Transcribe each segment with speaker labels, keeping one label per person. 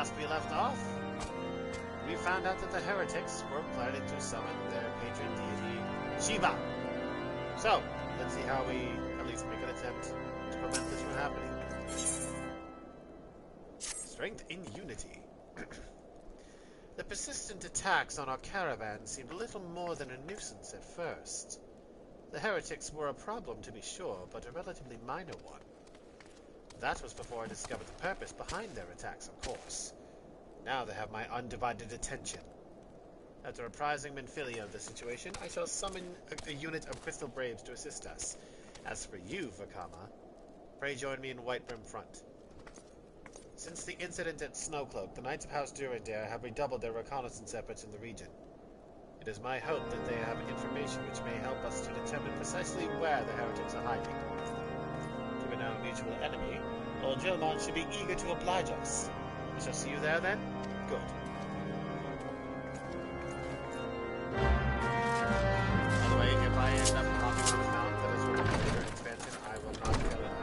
Speaker 1: Last we left off, we found out that the heretics were planning to summon their patron deity, Shiva. So, let's see how we at least make an attempt to prevent this from happening. Strength in unity. The persistent attacks on our caravan seemed little more than a nuisance at first. The heretics were a problem, to be sure, but a relatively minor one. That was before I discovered the purpose behind their attacks, of course. Now they have my undivided attention. After apprising Menfilia of the situation, I shall summon a unit of Crystal Braves to assist us. As for you, Vakama, pray join me in Whitebrim Front. Since the incident at Snowcloak, the Knights of House Durandare have redoubled their reconnaissance efforts in the region. It is my hope that they have information which may help us to determine precisely where the heretics are hiding. Given our mutual enemy, Lord Gilmont should be eager to oblige us. I shall see you there, then? Good. By the way, if I end up knocking on a mountain that is recorded for expansion, I will not tell it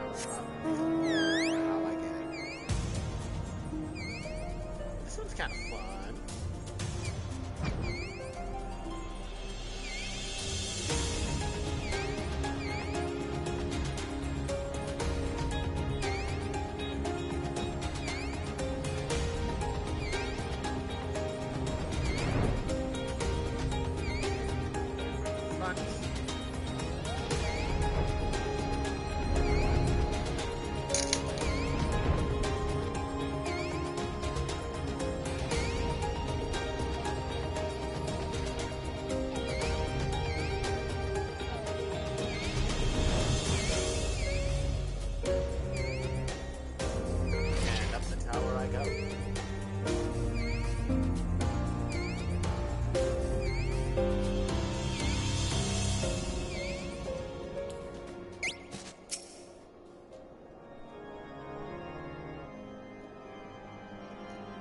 Speaker 1: how I get it. This one's kind of fun.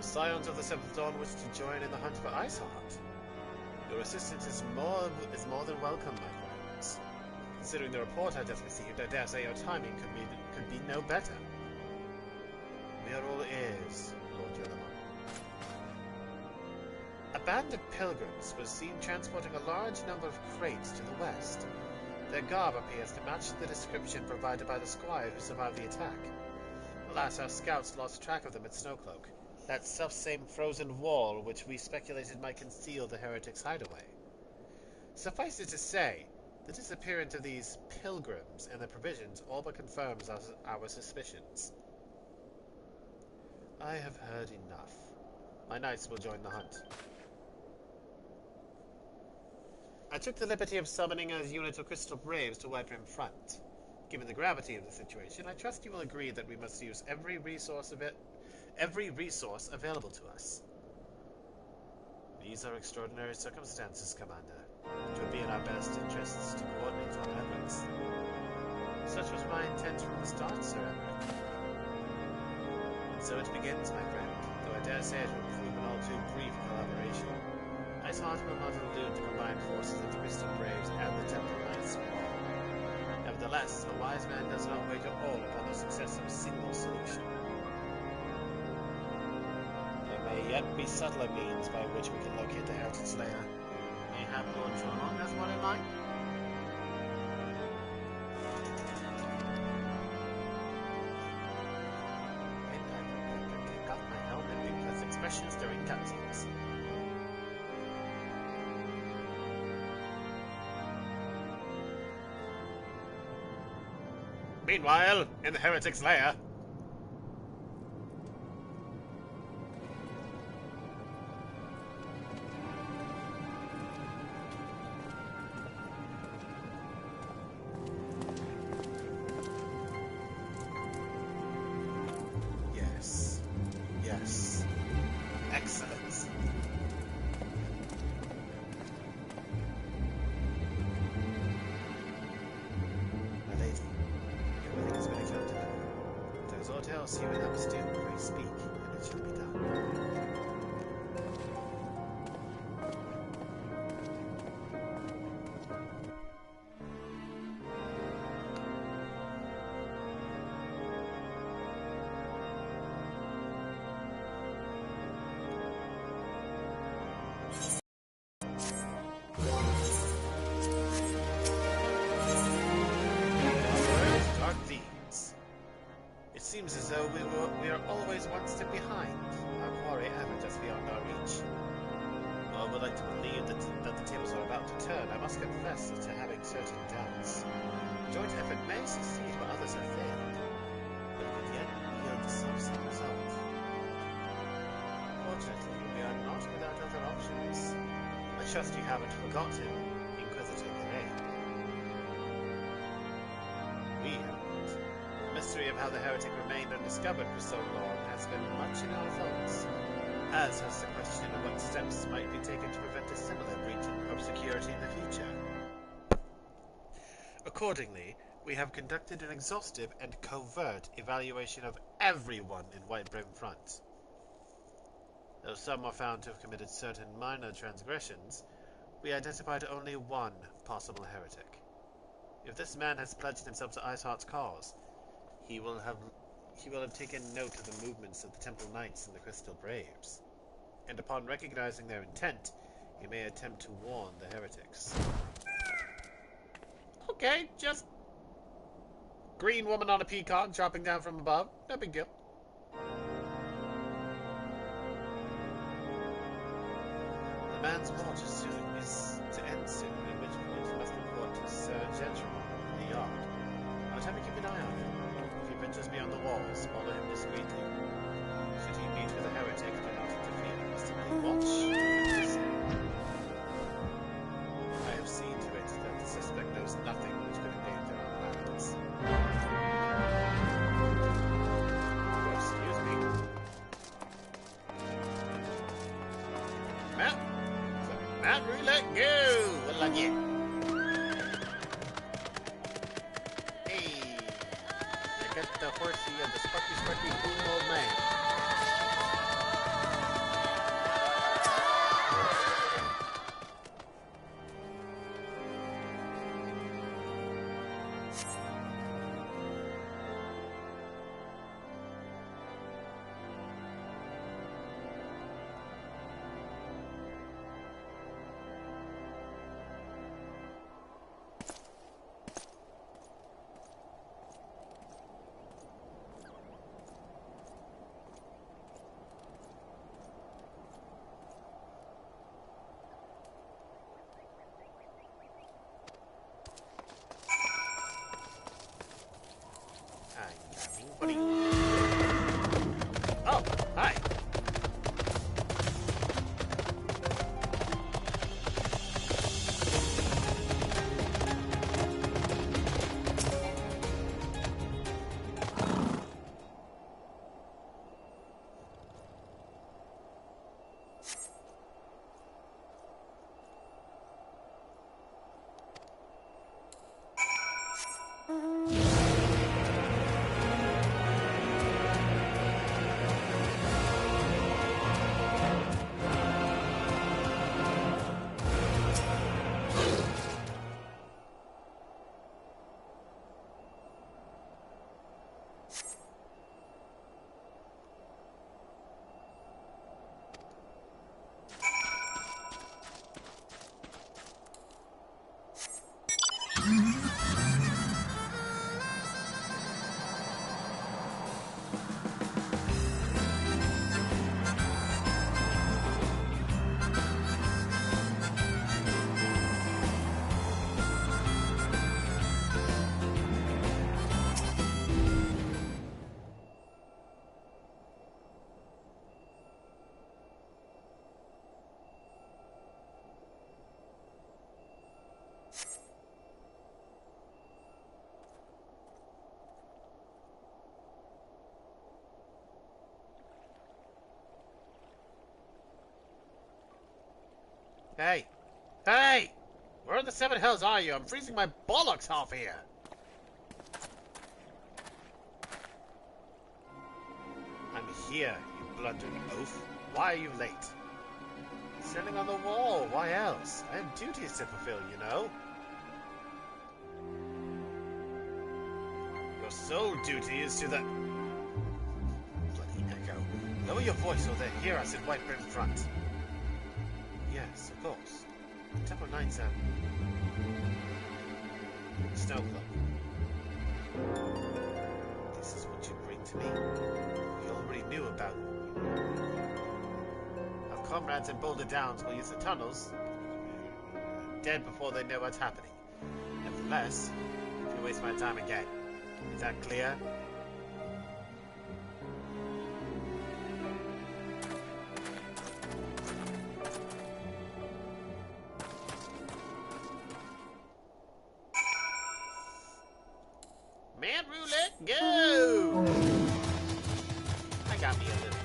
Speaker 1: Scions of the Seventh Dawn wish to join in the hunt for Iceheart. Your assistance is more than welcome, my friends. Considering the report I just received, I dare say your timing could be no better. We are all ears, Lord Gilmont. A band of pilgrims was seen transporting a large number of crates to the west. Their garb appears to match the description provided by the squire who survived the attack. Alas, our scouts lost track of them at Snowcloak. That self-same frozen wall which we speculated might conceal the heretics' hideaway. Suffice it to say, the disappearance of these pilgrims and their provisions all but confirms our suspicions. I have heard enough. My knights will join the hunt. I took the liberty of summoning a unit of Crystal Braves to Whitebrim Front. Given the gravity of the situation, I trust you will agree that we must use every resource available to us. These are extraordinary circumstances, Commander. It would be in our best interests to coordinate our efforts. Such was my intent from the start, Sir Emmerich. And so it begins, my friend, though I dare say it will prove an all too brief collaboration. Iceheart will not elude the combined forces of the Crystal Braves and the Temple Knights all. Nevertheless, a wise man does not wager all upon the success of a single solution. There may yet be subtler means by which we can locate the Heretic Slayer. Mayhap Lord Gilmont has one in mind? And I pick up my helmet because expressions during cutscenes. Meanwhile, in the Heretic's lair. Yes. Yes. Excellent. My lady. Everything is ready for delivery. If there is aught else you would have us do, pray speak, and it shall be done. find our quarry ever just beyond our reach? Well, I would like to believe that the tables are about to turn. I must confess to having certain doubts. Joint effort may succeed where others have failed, but it could yet yield some result. Fortunately, we are not without other options. I trust you haven't forgotten Inquisitor Gray. We haven't. The mystery of how the heretic remained undiscovered for so long has been much in our thoughts, as has the question of what steps might be taken to prevent a similar breach of security in the future. Accordingly, we have conducted an exhaustive and covert evaluation of everyone in White Brim Front. Though some were found to have committed certain minor transgressions, we identified only one possible heretic. If this man has pledged himself to Iceheart's cause, he will have taken note of the movements of the Temple Knights and the Crystal Braves, and upon recognizing their intent, he may attempt to warn the heretics. Okay, just green woman on a peacock dropping down from above. No big deal. The man's watch is to end soon, at which point he must report to Sir Gentleman in the yard. I'll have to keep an eye on him. If he ventures beyond the walls, follow him discreetly. Should he meet with a heretic, do not interfere. Simply watch and listen. I have seen to it that the suspect knows nothing which could endanger our plans. Excuse me. Mount roulette, go! What'll I get? Hey! I got the horsey of the sparky boom old man. What are you... Oh, hi. Hey! Hey! Where in the seven hells are you? I'm freezing my bollocks off here! I'm here, you blundering oaf. Why are you late? Standing on the wall, why else? I have duties to fulfill, you know. Your sole duty is to the... Bloody echo. Lower your voice or they'll hear us in White Brim Front. Yes, of course. The Temple Knights have... Snow Cloak. This is what you bring to me? You already knew about comrades in Boulder Downs will use the tunnels, dead before they know what's happening. Nevertheless, if you waste my time again, is that clear? Man roulette, go! I got me a little.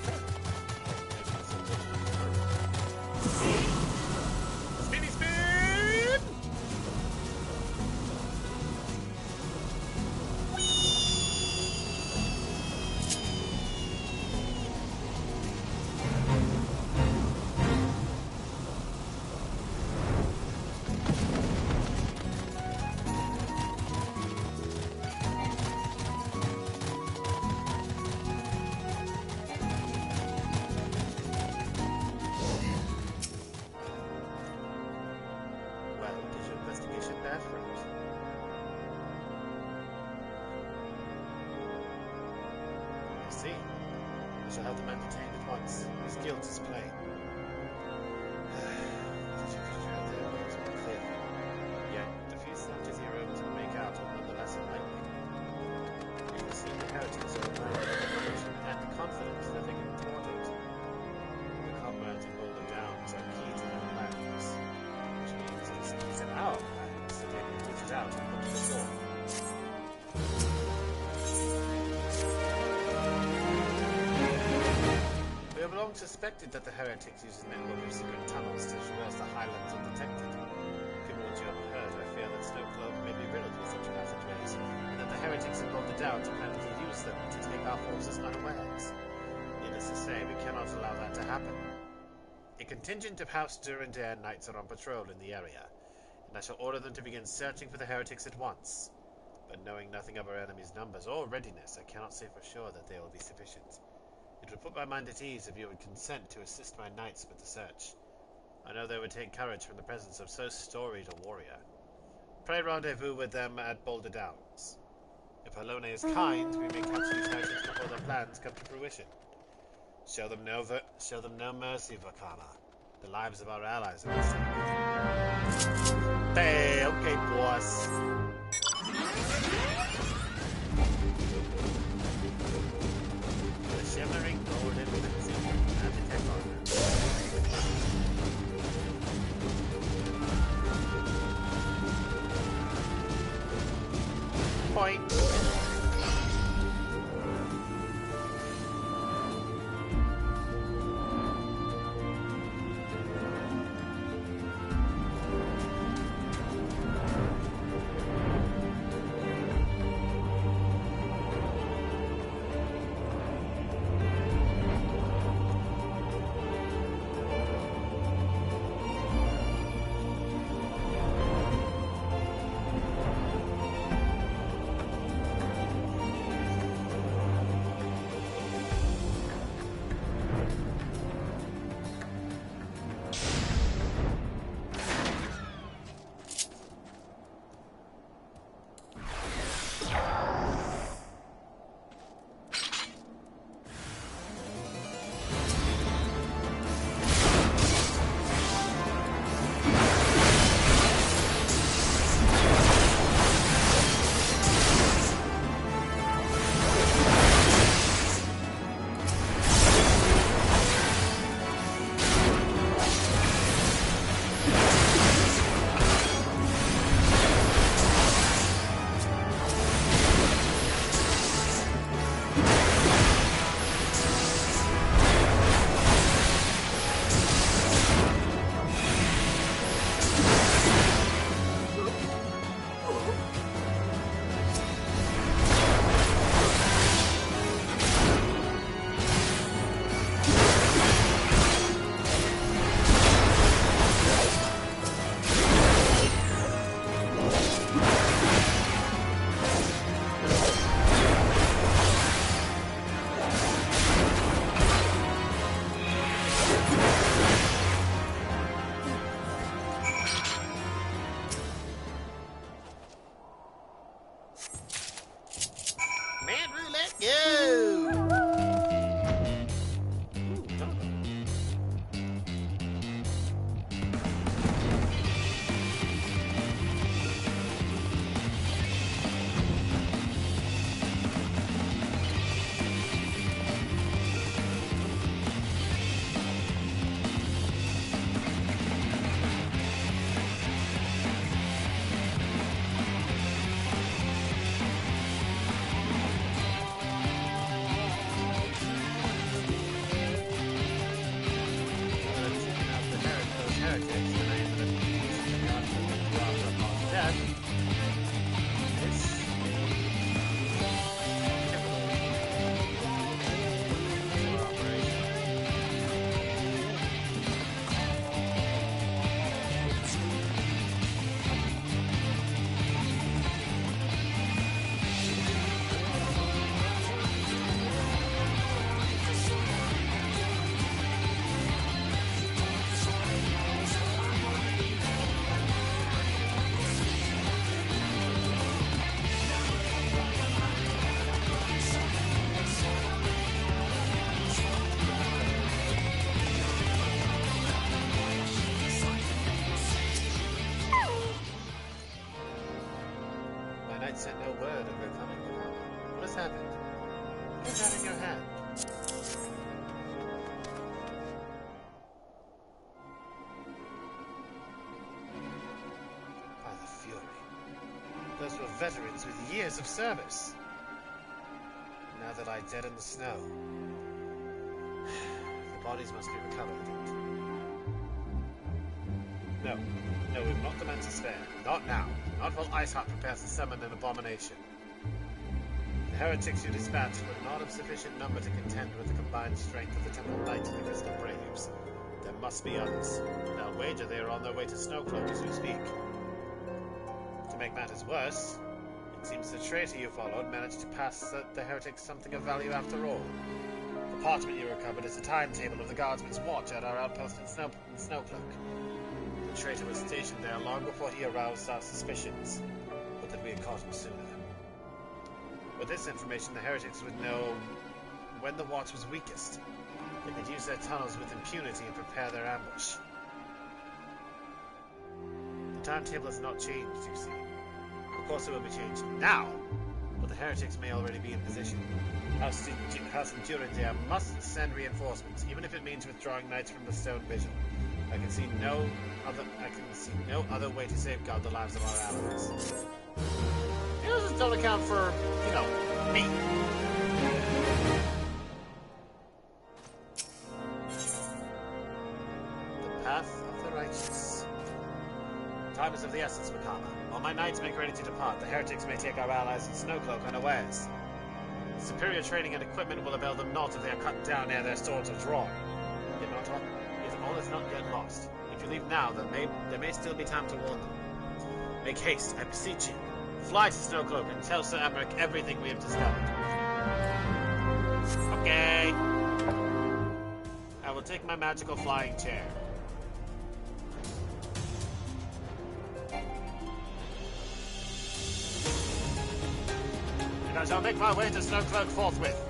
Speaker 1: Spinny spin! I shall have the man detained at once. His guilt is plain. Clear. Yet, the few snatches he were able to make out are nonetheless enlightening. You can see the heretics are aware of the revolution and confident that they can thwart it. The comrades in Boulder Downs are key to their plans, which means it is keys in our plans that they can put it out and put to the shore. We have long suspected that the heretics use a network of secret tunnels to traverse the highlands undetected. Given what you have heard, I fear that Snowcloak may be riddled with such passageways, and that the heretics in Boulder Downs are planning to use them to take our forces unawares. Needless to say, we cannot allow that to happen. A contingent of House Durandare knights are on patrol in the area, and I shall order them to begin searching for the heretics at once. But knowing nothing of our enemy's numbers or readiness, I cannot say for sure that they will be sufficient. It would put my mind at ease if you would consent to assist my knights with the search. I know they would take courage from the presence of so storied a warrior. Pray rendezvous with them at Boulder Downs. If Alone is kind, we may catch these heretics before their plans come to fruition. Show them no mercy, Vakama. The lives of our allies are at stake. Hey, okay, boss. Shimmering golden frenzy and the tech armor. Point. knights sent no word of their coming, Vakama. What has happened? What is that in your hand? By the Fury. Those were veterans with years of service. Now they lie dead in the snow. The bodies must be recovered. No, we've not the men to spare. Not now. Not while Iceheart prepares to summon an abomination. The heretics you dispatched were not of sufficient number to contend with the combined strength of the Temple Knights and the Crystal Braves. There must be others, and I'll wager they are on their way to Snowcloak as we speak. To make matters worse, it seems the traitor you followed managed to pass the heretics something of value after all. The parchment you recovered is a timetable of the guardsman's watch at our outpost in Snowcloak. The traitor was stationed there long before he aroused our suspicions, but that we had caught him sooner. With this information, the heretics would know when the watch was weakest. They could use their tunnels with impunity and prepare their ambush. The timetable has not changed, you see. Of course it will be changed now, but the heretics may already be in position. House Endurandere must send reinforcements, even if it means withdrawing knights from the Stone Vigil. I can see no other way to safeguard the lives of our allies. It doesn't don't account for, me. The path of the righteous. Time is of the essence, Vakama. While my knights make ready to depart, the heretics may take our allies in Snowcloak unawares. Superior training and equipment will avail them not if they are cut down ere their swords are drawn. Yet all is not yet lost. If you leave now, there may still be time to warn them. Make haste, I beseech you. Fly to Snowcloak and tell Sir Emmerich everything we have discovered. Okay. I will take my magical flying chair. And I shall make my way to Snowcloak forthwith.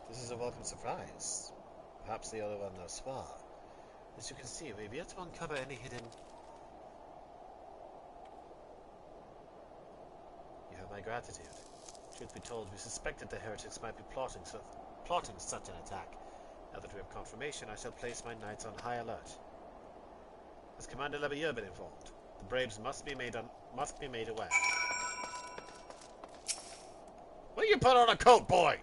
Speaker 1: This is a welcome surprise. Perhaps the other one thus far. As you can see, we've yet to uncover any hidden... You have my gratitude. Truth be told, we suspected the heretics might be plotting such an attack. Now that we have confirmation, I shall place my knights on high alert. Has Commander Lebilleur been informed? The Braves must be made aware. Will you put on a coat, boy?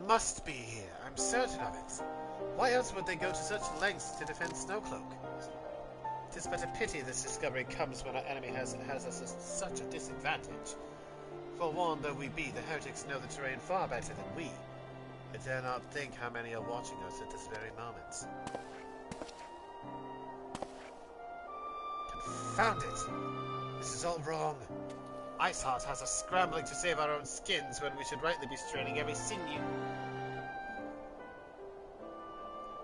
Speaker 1: Must be here. I'm certain of it. Why else would they go to such lengths to defend Snowcloak? It is but a pity this discovery comes when our enemy has us at such a disadvantage. Forewarned though we be, the heretics know the terrain far better than we. I dare not think how many are watching us at this very moment. Confound it! This is all wrong. Iceheart has us scrambling to save our own skins when we should rightly be straining every sinew.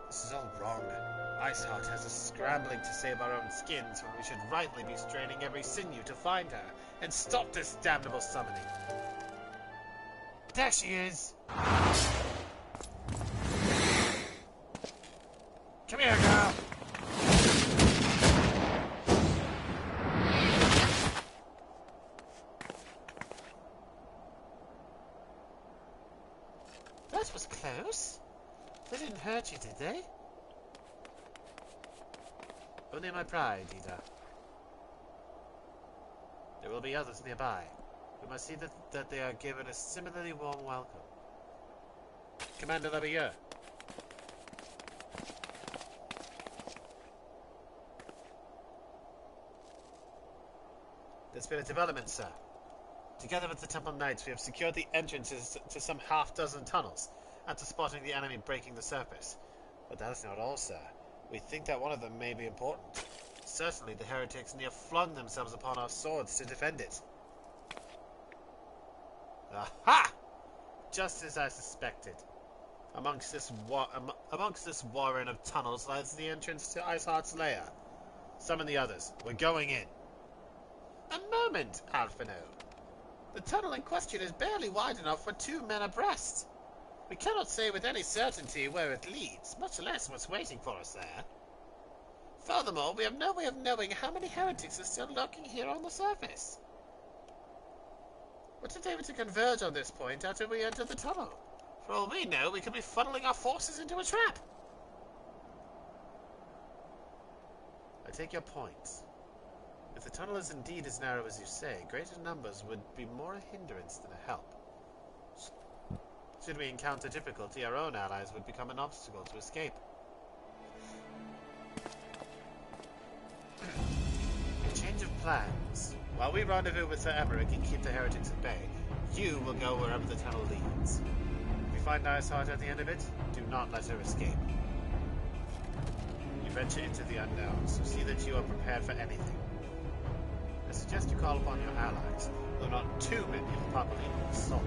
Speaker 1: This is all wrong. Iceheart has us scrambling to save our own skins when we should rightly be straining every sinew to find her and stop this damnable summoning. There she is! Come here, girl! That was close. They didn't hurt you, did they? Only my pride, Ida. There will be others nearby. We must see that they are given a similarly warm welcome. Commander Lebilleur. There's been a development, sir. Together with the Temple Knights, we have secured the entrances to some half-dozen tunnels, after spotting the enemy breaking the surface. But that is not all, sir. We think that one of them may be important. Certainly the heretics near flung themselves upon our swords to defend it. Aha! Just as I suspected. Amongst this warren of tunnels lies the entrance to Iceheart's lair. Summon the others. We're going in. A moment, Alphino. The tunnel in question is barely wide enough for 2 men abreast. We cannot say with any certainty where it leads, much less what's waiting for us there. Furthermore, we have no way of knowing how many heretics are still lurking here on the surface. What if they were to converge on this point after we enter the tunnel? For all we know, we could be funneling our forces into a trap. I take your point. If the tunnel is indeed as narrow as you say, greater numbers would be more a hindrance than a help. Should we encounter difficulty, our own allies would become an obstacle to escape. A change of plans. While we rendezvous with Sir Emmerich and keep the heretics at bay, you will go wherever the tunnel leads. If you find Iceheart at the end of it, do not let her escape. You venture into the unknown, so see that you are prepared for anything. I suggest you call upon your allies, though not too many of Papa Leo's assault.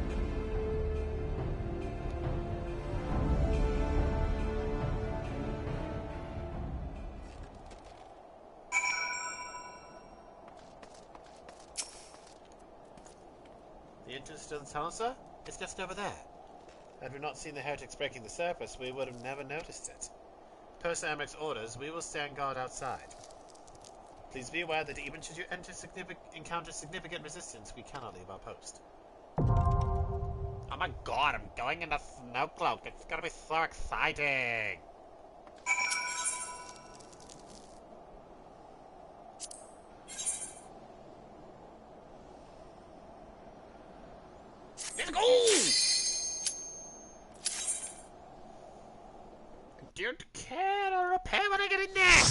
Speaker 1: The entrance to the tunnel, sir? It's just over there. Had we not seen the heretics breaking the surface, we would have never noticed it. Per Sir Emmerich's orders, we will stand guard outside. Please be aware that even should you encounter significant resistance, we cannot leave our post. Oh my god, I'm going in the snow cloak. It's gonna be so exciting! Let's go! I don't care, I'll repair when I get in there!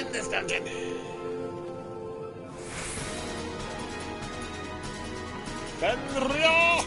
Speaker 1: in this dungeon. Fenrir!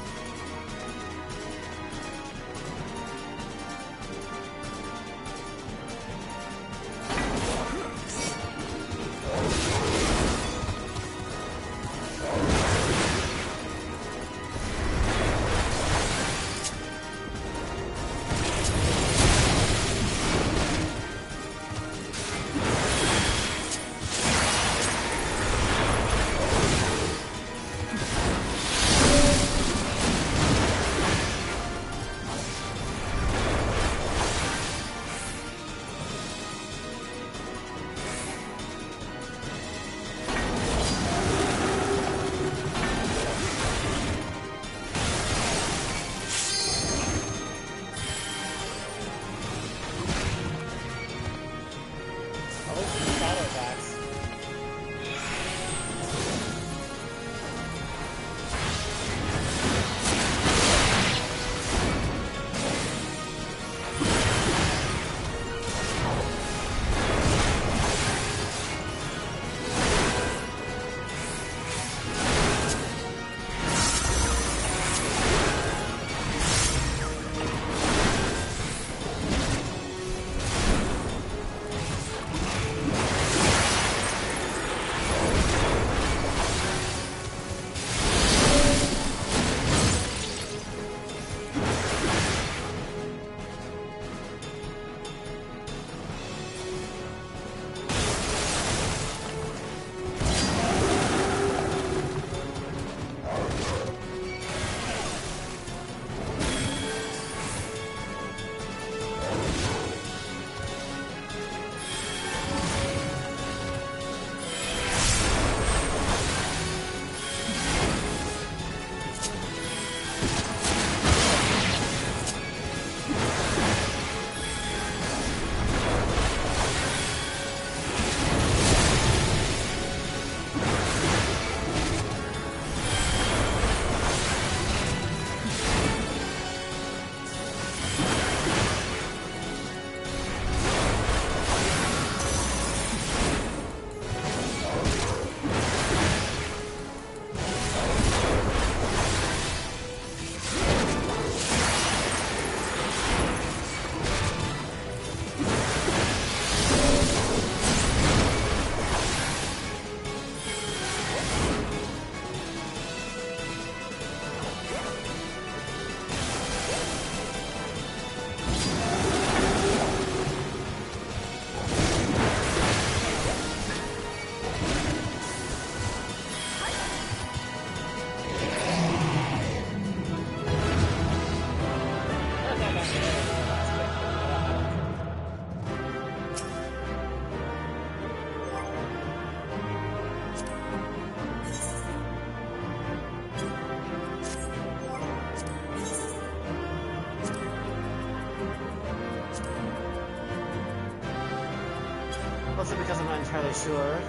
Speaker 1: Also because I'm not entirely sure.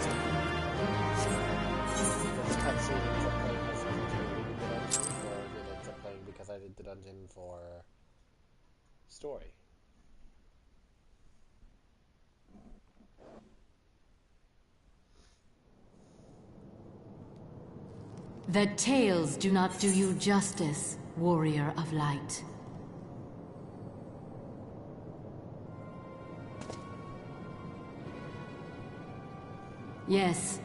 Speaker 1: Because cutscene ends up playing myself into reading the dungeon, or if it ends up playing because I did the dungeon for story.
Speaker 2: The tales do not do you justice, warrior of light. Yes,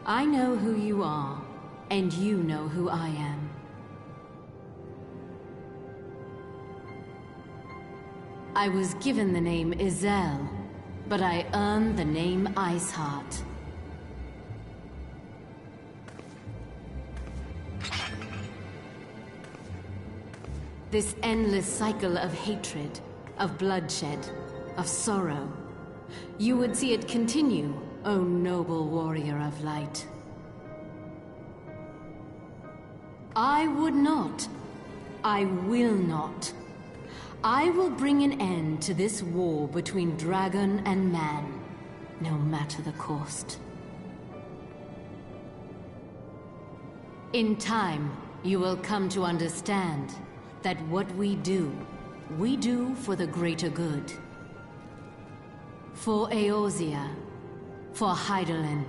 Speaker 2: I know who you are, and you know who I am. I was given the name Izel, but I earned the name Iceheart. This endless cycle of hatred, of bloodshed, of sorrow. You would see it continue, O noble warrior of light. I would not. I will not. I will bring an end to this war between dragon and man, no matter the cost. In time, you will come to understand that what we do for the greater good. For Eorzea, for Hydaelyn.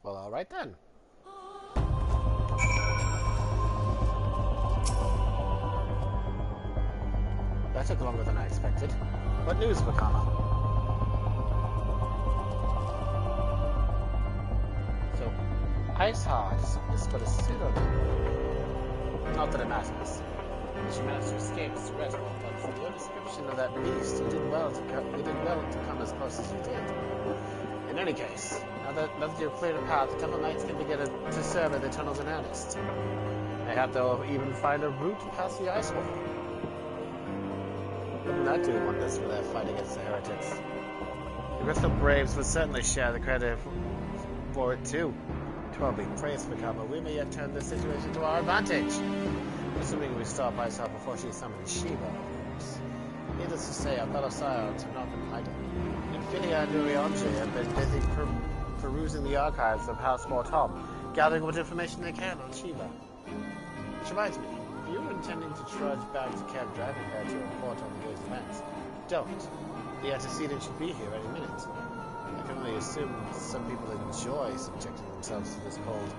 Speaker 1: Well, alright then. That took longer than I expected. What news, Vakama? So, Iceheart is but a pseudonym. Not that it matters. She managed to escape is dreadful, but from your description of that beast, you did well to come as close as you did. In any case, now that you've cleared a path, the Temple Knights can begin to survey the tunnels in earnest. Mayhap they'll even find a route past the ice wall. Wouldn't that do wonders for their fight against the heretics? The Crystal Braves would certainly share the credit for it too. To our big praise, Vakama, we may yet turn this situation to our advantage. Assuming we stop Iceheart before she summons Shiva, of course. Needless to say, our fellow scions have not been idle. Infilia and Urianji have been busy perusing the archives of House Mortom, gathering what information they can on Shiva. Which reminds me, if you were intending to trudge back to Camp Dragonhead to report on the day's events, don't. The antecedent should be here any minute. I can only assume some people enjoy subjecting themselves to this cold.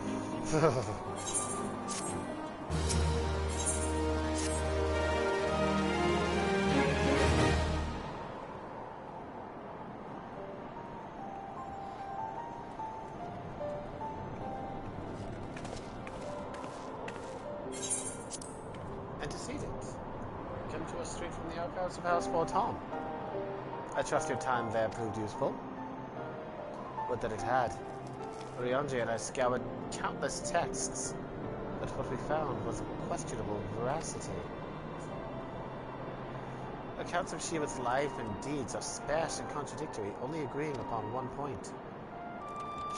Speaker 1: Antecedents. Come to us straight from the archives of House Mortom. I trust your time there proved useful. Would that it had. Urianji and I scoured countless texts, but what we found was of questionable veracity. Accounts of Shiva's life and deeds are sparse and contradictory, only agreeing upon one point.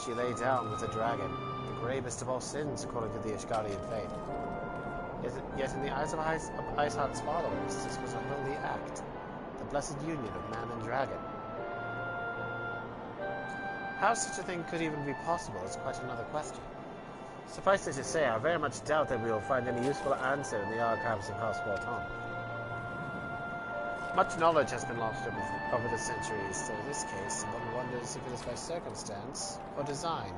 Speaker 1: She lay down with a dragon, the gravest of all sins according to the Ishgarian faith. Yet in the eyes of Iceheart's followers, this was a holy act, the blessed union of man and dragon. How such a thing could even be possible is quite another question. Suffice it to say, I very much doubt that we will find any useful answer in the archives of House Mortom. Much knowledge has been lost over the centuries, so in this case, one wonders if it is by circumstance or design.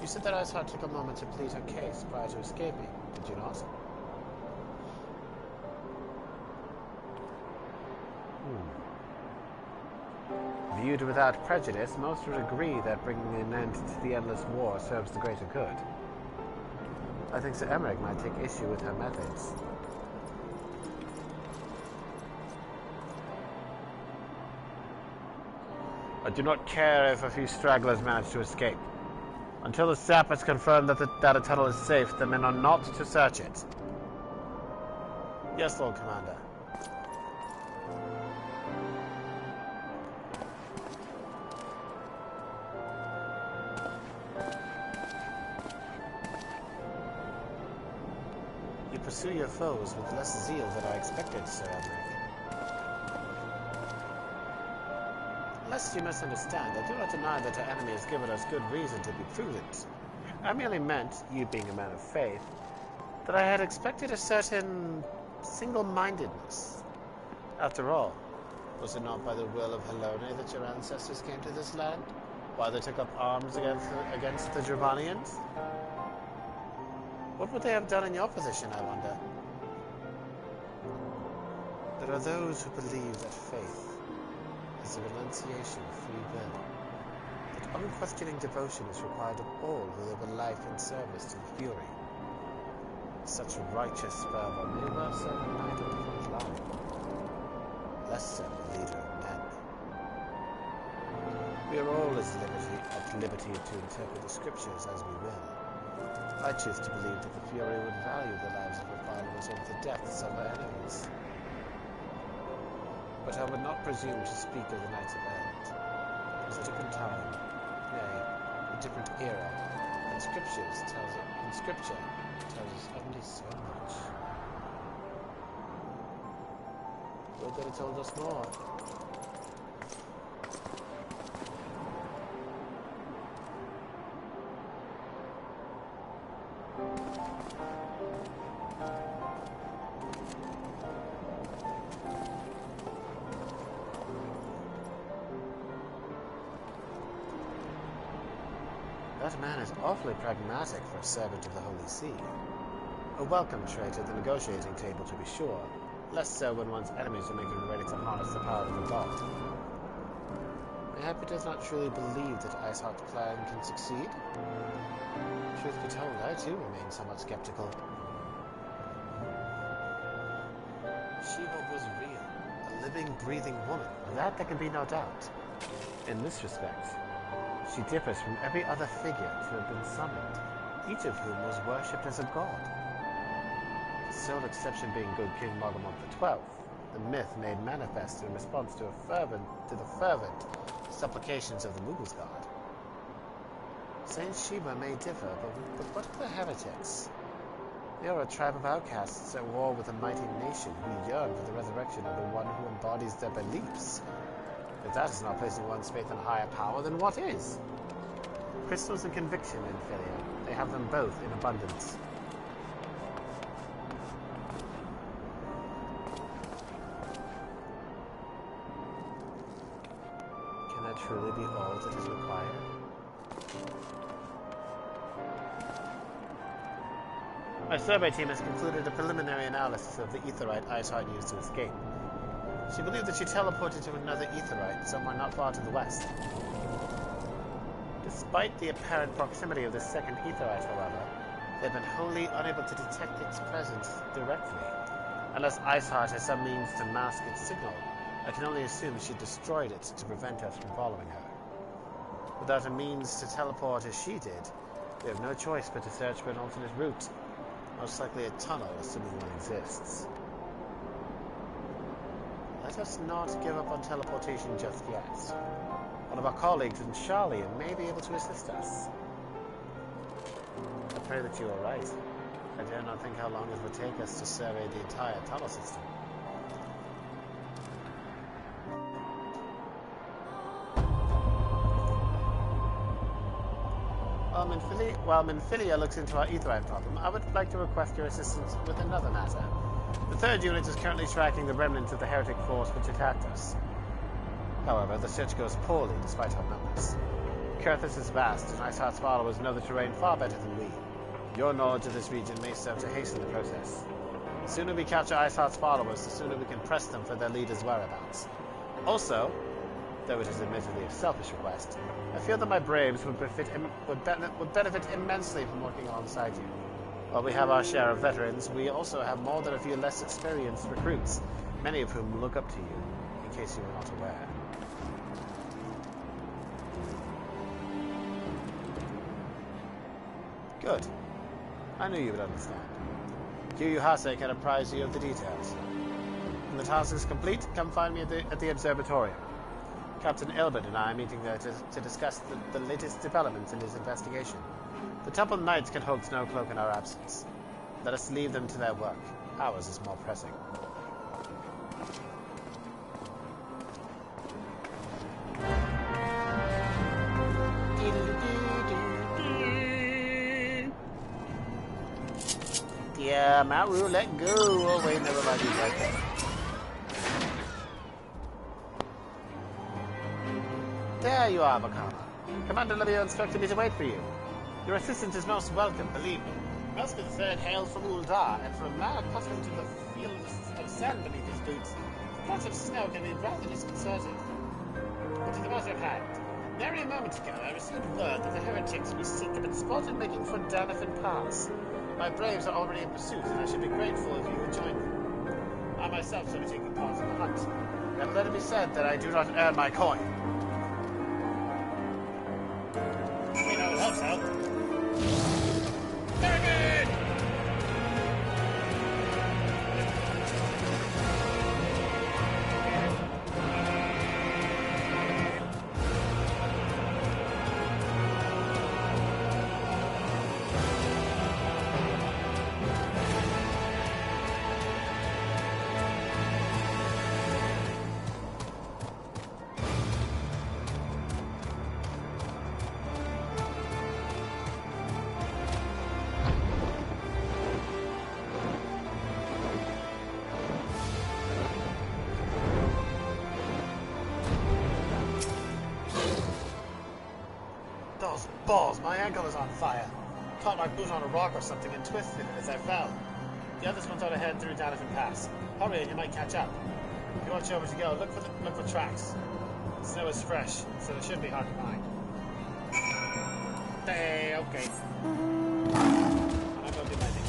Speaker 1: You said that Iceheart took a moment to plead her case prior to escaping, did you not? Viewed without prejudice, most would agree that bringing an end to the endless war serves the greater good. I think Sir Emmerich might take issue with her methods. I do not care if a few stragglers manage to escape. Until the sappers confirm that a tunnel is safe, the men are not to search it. Yes, Lord Commander. You pursue your foes with less zeal than I expected, Sir Emmerich. Lest you misunderstand, I do not deny that our enemy has given us good reason to be prudent. I merely meant, you being a man of faith, that I had expected a certain single-mindedness. After all, was it not by the will of Helone that your ancestors came to this land? Why they took up arms against the Dravanians? What would they have done in your position, I wonder? There are those who believe that faith is a renunciation of free will, that unquestioning devotion is required of all who live a life in service to the Fury. Such righteous fervor may well serve a knight on the front line, less so a leader of men. We are all at liberty to interpret the scriptures as we will. I choose to believe that the Fury would value the lives of her followers over the deaths of her enemies. but I would not presume to speak of the Knights of End. It was a different time, nay, a different era, and Scripture tells us only so much. Would that it told us more. That man is awfully pragmatic for a servant of the Holy See. A welcome trait at the negotiating table, to be sure, less so when one's enemies are making ready to harness the power of the god. Mayhap he does not truly believe that Iceheart's plan can succeed? Truth be told, I too remain somewhat skeptical. She-Hulk was real, a living, breathing woman. Of that there can be no doubt. In this respect, she differs from every other figure to have been summoned, each of whom was worshipped as a god. The sole exception being good King Morgamont XII, the myth made manifest in response to the fervent supplications of the Moogle's god. Saint Sheba may differ, but what of the heretics? They are a tribe of outcasts at war with a mighty nation who yearn for the resurrection of the one who embodies their beliefs. If that is not placing one's faith in a higher power, then what is? Crystals and conviction in Philia. They have them both in abundance. Can that truly be all that is required? My survey team has concluded a preliminary analysis of the aetherite Iceheart used to escape. She believed that she teleported to another aetherite somewhere not far to the west. Despite the apparent proximity of the second aetherite, however, they've been wholly unable to detect its presence directly. Unless Iceheart has some means to mask its signal, I can only assume she destroyed it to prevent us from following her. Without a means to teleport as she did, we have no choice but to search for an alternate route. Most likely a tunnel, assuming one exists. Let us not give up on teleportation just yet. One of our colleagues in Charlian may be able to assist us. I pray that you are right. I dare not think how long it would take us to survey the entire tunnel system. While Minfilia looks into our aetherite problem, I would like to request your assistance with another matter. The third unit is currently tracking the remnants of the heretic force which attacked us. However, the search goes poorly despite our numbers. Kurthus is vast, and Iceheart's followers know the terrain far better than we. Your knowledge of this region may serve to hasten the process. The sooner we capture Iceheart's followers, the sooner we can press them for their leader's whereabouts. Also, though it is admittedly a selfish request, I feel that my braves would benefit immensely from working alongside you. While we have our share of veterans, we also have more than a few less experienced recruits, many of whom look up to you, in case you were not aware. Good. I knew you would understand. Q Hase can apprise you of the details. When the task is complete, come find me at the observatorium. Captain Elbert and I are meeting there to discuss the latest developments in his investigation. The Temple Knights can hold Snowcloak in our absence. Let us leave them to their work. Ours is more pressing. Yeah, Maru, let go. Oh wait, never mind, he's right there. There you are, Vakama. Commander Levio instructed me to wait for you. Your assistance is most welcome, believe me. Melsker III hails from Uldar, and for a man accustomed to the feel of sand beneath his boots, the thought of snow can be rather disconcerting. But to the matter at hand. Nary a moment ago, I received word that the heretics we seek have been spotted making for Danafin Pass. My braves are already in pursuit, and I should be grateful if you would join them. I myself shall be taking part in the hunt. Never let it be said that I do not earn my coin. We know it helps out. Very good! balls! My ankle is on fire. Caught my boot on a rock or something and twisted it as I fell. The others went out ahead through Donovan Pass. Hurry and you might catch up. If you want you over to go, look for tracks. The snow is fresh, so they should be hard to find. Hey, okay. I'm gonna go do my thing.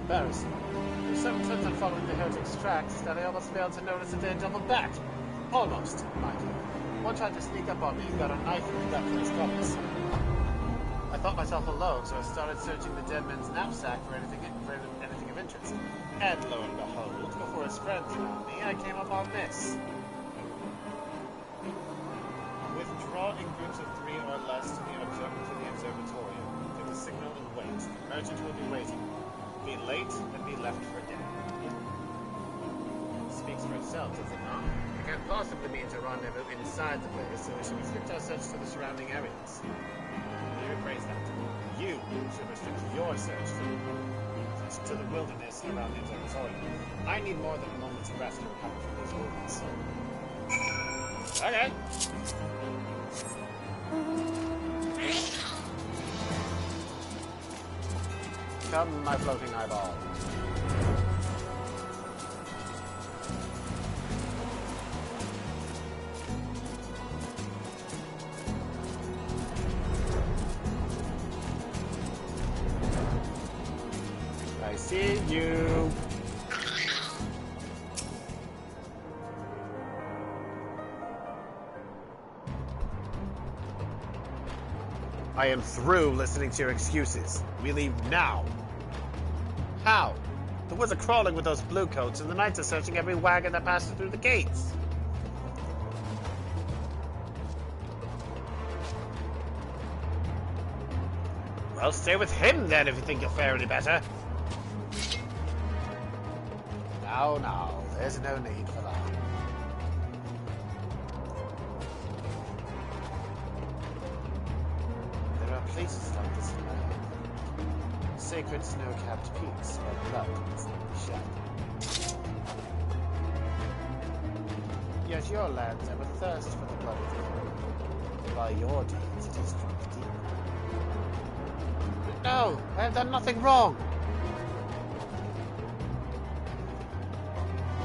Speaker 1: Embarrassing. There's so much on following the heretic's tracks that I almost failed to notice that they had doubled back. Almost, mind you. One tried to sneak up on me and got a knife in the gut for his compass. I thought myself alone, so I started searching the dead man's knapsack for anything of interest. And lo and behold, before his friends found me, I came upon this. Withdraw in groups of 3 or less to the observatorium. Give a signal and wait. The merchant will be waiting. Be late and be left for dead. Speaks for itself, does it not? I can't possibly mean to rendezvous inside the place, so we should restrict our search to the surrounding areas. Let me rephrase that. You should restrict your search to the wilderness around the observatorium. I need more than a moment's rest to recover from these wounds. Okay. Come, my floating eyeball. I see you. I am through listening to your excuses. We leave now. How? The woods are crawling with those bluecoats, and the knights are searching every wagon that passes through the gates. Well, stay with him then if you think you'll fare any better. Now, there's no need for that. There are places like this in my life. sacred snow-capped peaks where blood is shed. Yet your lands have a thirst for the blood of the king. By your deeds, it is drunk deep. No! I have done nothing wrong!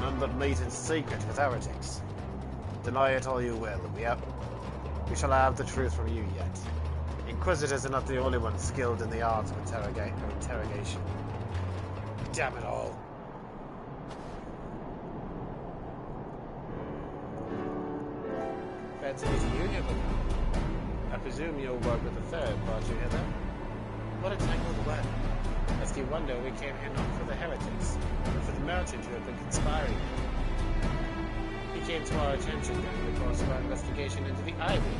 Speaker 1: None but meet in secret with heretics. Deny it all you will, we shall have the truth from you yet. Inquisitors are not the only ones skilled in the arts of interrogation. Damn it all. Fancy meeting you here, Vakama. I presume you'll work with the third, brought you hither? What a tangled web. Lest you wonder, we came here not for the heretics, but for the merchant who had been conspiring. He came to our attention during the course of our investigation into the Ivy.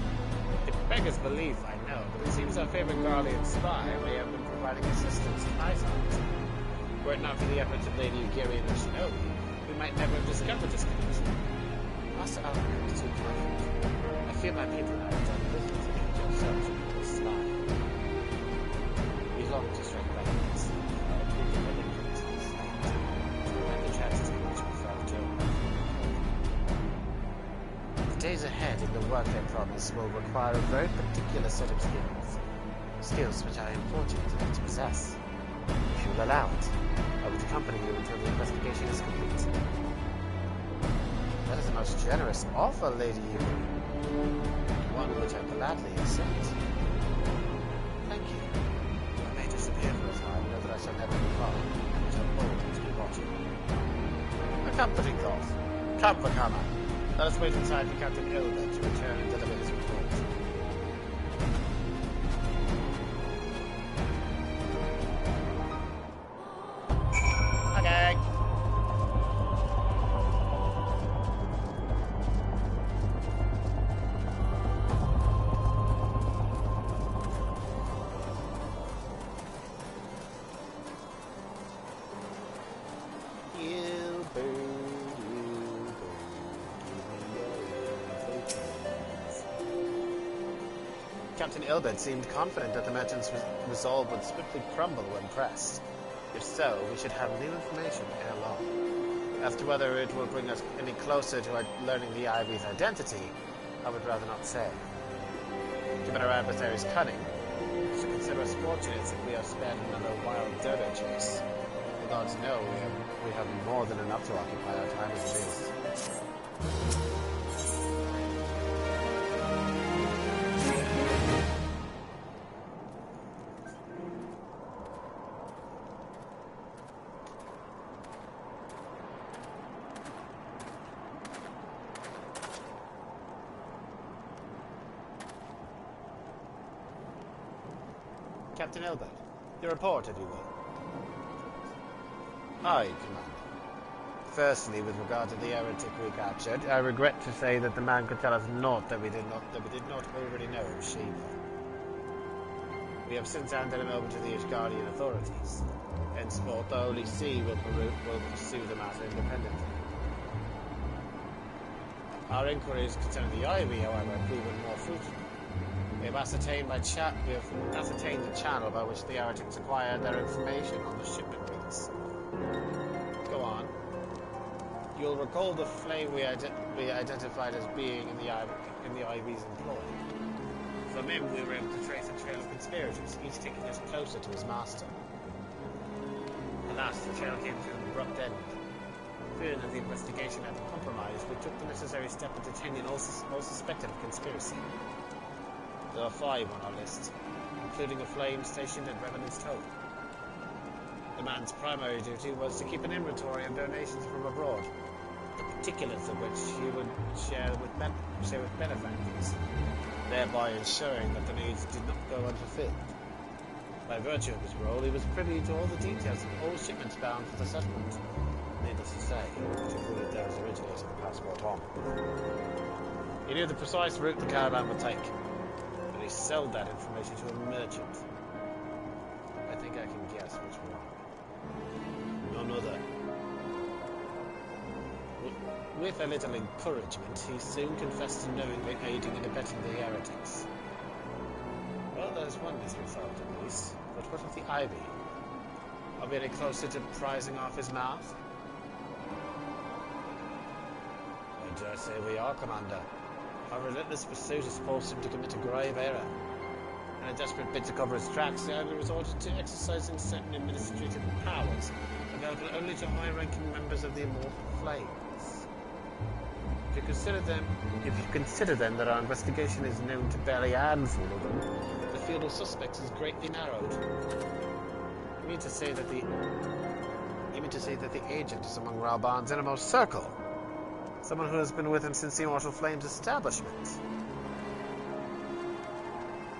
Speaker 1: It beggars belief, I know, but it seems our favorite guardian spy may have been providing assistance to Isaac. Were it not for the efforts of Lady Ugiri and the Shinobi, we might never have discovered this connection. Master Alfred is too confident. I fear my people and I have done little to aid yourself in this spy. We long to strike balance, approving of influences, to prevent the tragedy which befell Joe. The days ahead in the work I promise will require a very particular set of skills which I am fortunate enough to possess. If you will allow it, I will accompany you until the investigation is complete. That is a most generous offer, Lady Ugiri. One which I gladly accept. Thank you. I may disappear for a time, know that I shall never be far, but I will always be watching. A comforting thought. Come, Vakama. Let us wait inside for Captain Ilbert to return and deliver his report. Okay. Captain Ilbert seemed confident that the merchant's resolve would swiftly crumble when pressed. If so, we should have new information ere long. As to whether it will bring us any closer to learning the Ivy's identity, I would rather not say. Given our adversary's cunning, we should consider us fortunate if we are spared another wild dodo chase. The gods know we have more than enough to occupy our time as it is. Captain Ilbert, your report, if you will. Aye, Commander. Firstly, with regard to the heretic we captured, I regret to say that the man could tell us naught that we did not already know of Shiva. We have since handed him over to the Ishgardian authorities. Henceforth, the Holy See will pursue the matter independently. Our inquiries concerning the Ivy, however, have proven more fruitful. We have ascertained the channel by which the heretics acquired their information on the shipment routes. Go on. You'll recall the flame we identified as being in the Ivy's employ. From him, we were able to trace a trail of conspirators, each taking us closer to his master. Alas, the trail came to an abrupt end. Fearing that the investigation had been compromised, we took the necessary step of detaining all suspected of conspiracy. There are 5 on our list, including a flame stationed at Revenant's Toe. The man's primary duty was to keep an inventory of donations from abroad, the particulars of which he would share with benefactors, thereby ensuring that the needs did not go unfulfilled. By virtue of his role, he was privy to all the details of all shipments bound for the settlement, needless to say, which included those originating in Passport Home. He knew the precise route the caravan would take, but he sold that information to a merchant. I think I can guess which one. None other. With a little encouragement, he soon confessed to knowingly aiding and abetting the heretics. Well, there's one mystery solved at least, but what of the Ivy? Are we any closer to prizing off his mouth? I dare say we are, Commander. Our relentless pursuit has forced him to commit a grave error. In a desperate bid to cover his tracks, the Admiral resorted to exercising certain administrative powers available only to high-ranking members of the Immortal Flames. If you consider then that our investigation is known to barely a handful of them, the field of suspects is greatly narrowed. You mean to say that the agent is among Rauban's innermost circle? Someone who has been with him since the Immortal Flames establishment?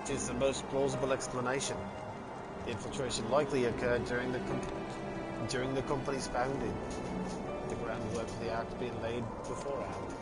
Speaker 1: It is the most plausible explanation. The infiltration likely occurred during the company's founding, the groundwork for the act being laid beforehand.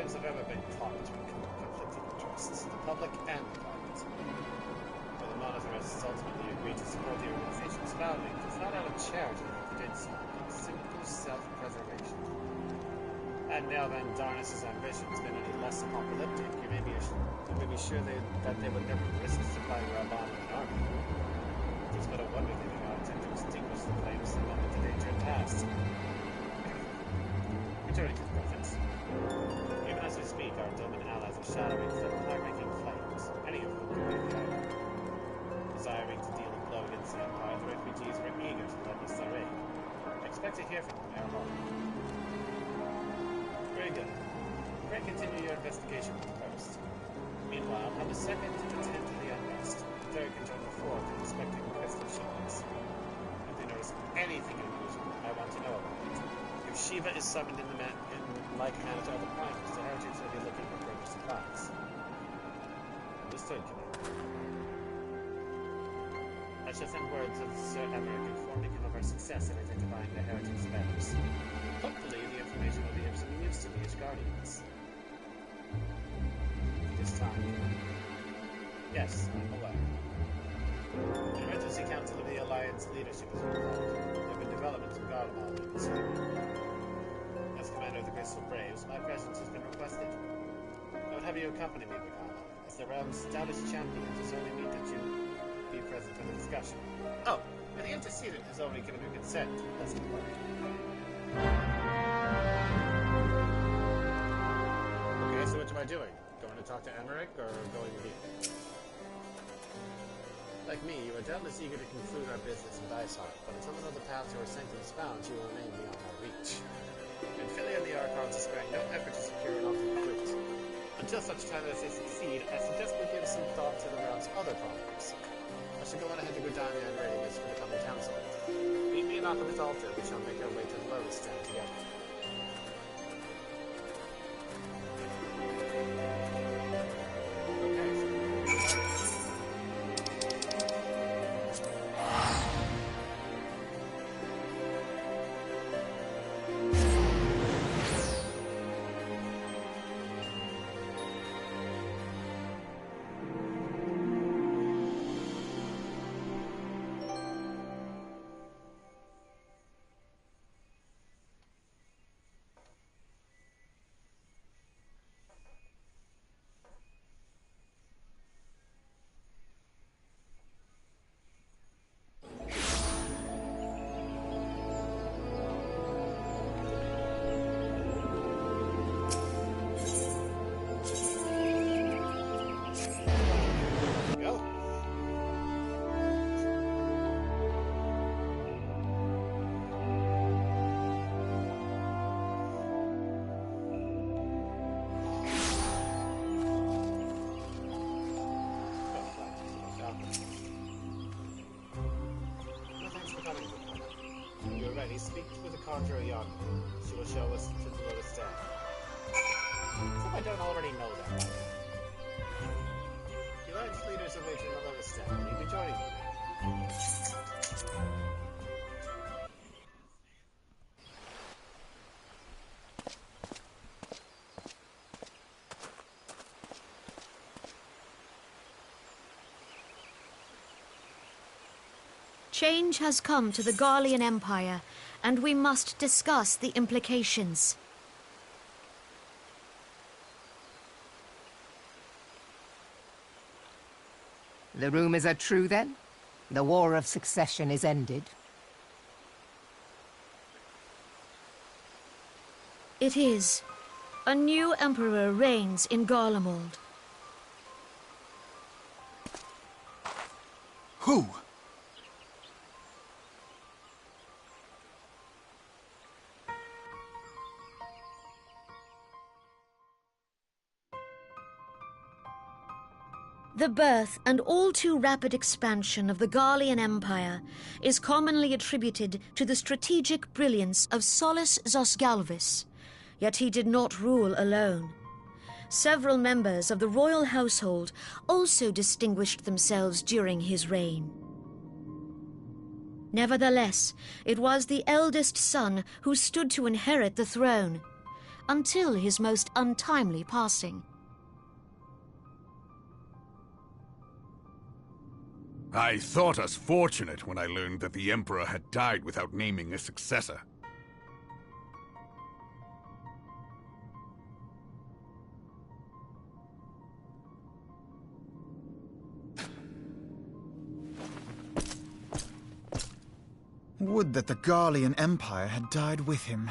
Speaker 1: Have ever been caught between conflicting interests, the public and the private. But the monetarists ultimately agreed to support the organization's founding, it's not out of charity that they did so, but simple self-preservation. Had now Van Darnas's ambitions been any less apocalyptic, you may be sure that they would never risk supplying Rauban with an army. It is but a wonder they did not attempt to extinguish the flames the moment the danger passed. Returning to the present. As we speak, our Doman allies are shadowing several high-ranking flames, any of whom could be the other. Desiring to deal a blow against the Empire, the refugees were eager to lend us their aid. Expect to hear from them ere long. Very good. Pray continue your investigation with the first. Meanwhile, have a second to attend to the unrest. The third can join the fourth in inspecting the crystal shipments. If they notice anything unusual, I want to know about it. If Shiva is summoned in like manner to other planets, the heretics will be looking for further supplies. Understood, Commander. I shall send words of Sir Emmerich informing him of our success in identifying the heretics' members. Hopefully, the information will be of some use to me as Guardians. It is time, Commander. Yes, I'm aware. An emergency council of the Alliance leadership has been called. There have been developments in Garlemald this year. As Commander of the Crystal Braves, my presence has been requested. I would have you accompany me, Vakama, as the realm's stoutest champions. It's only meet that you be present for the discussion. Oh, and the antecedent has already given her consent. That's important. Okay, so what am I doing? Going to talk to Emmerich, or going with you? Like me, you are doubtless eager to conclude our business in Dysart, but until another path to our sanctum is found, she will remain beyond our reach. And Philia and the Archons are sparing no effort to secure an ultimate fruit. Until such time as they succeed, I suggest we give some thought to the realm's other problems. I shall go on ahead to Gridania in readiness for the coming council. Meet me in Alchemist Altar, we shall make our way to the Lotus Stand together. Speak with the conjurer yonder. She will show us to the Lotus Stand. As if I don't already know that by now. The Alliance leaders are waiting on the Lotus Stand. Will you be joining me?
Speaker 3: Change has come to the Garlean Empire, and we must discuss the implications.
Speaker 4: The rumors are true, then? The War of Succession is ended?
Speaker 3: It is. A new emperor reigns in Garlemald.
Speaker 5: Who?
Speaker 3: The birth and all too rapid expansion of the Garlean Empire is commonly attributed to the strategic brilliance of Solus Zosgalvis, yet he did not rule alone. Several members of the royal household also distinguished themselves during his reign. Nevertheless, it was the eldest son who stood to inherit the throne, until his most untimely passing.
Speaker 5: I thought us fortunate when I learned that the Emperor had died without naming a successor.
Speaker 6: Would that the Garlean Empire had died with him.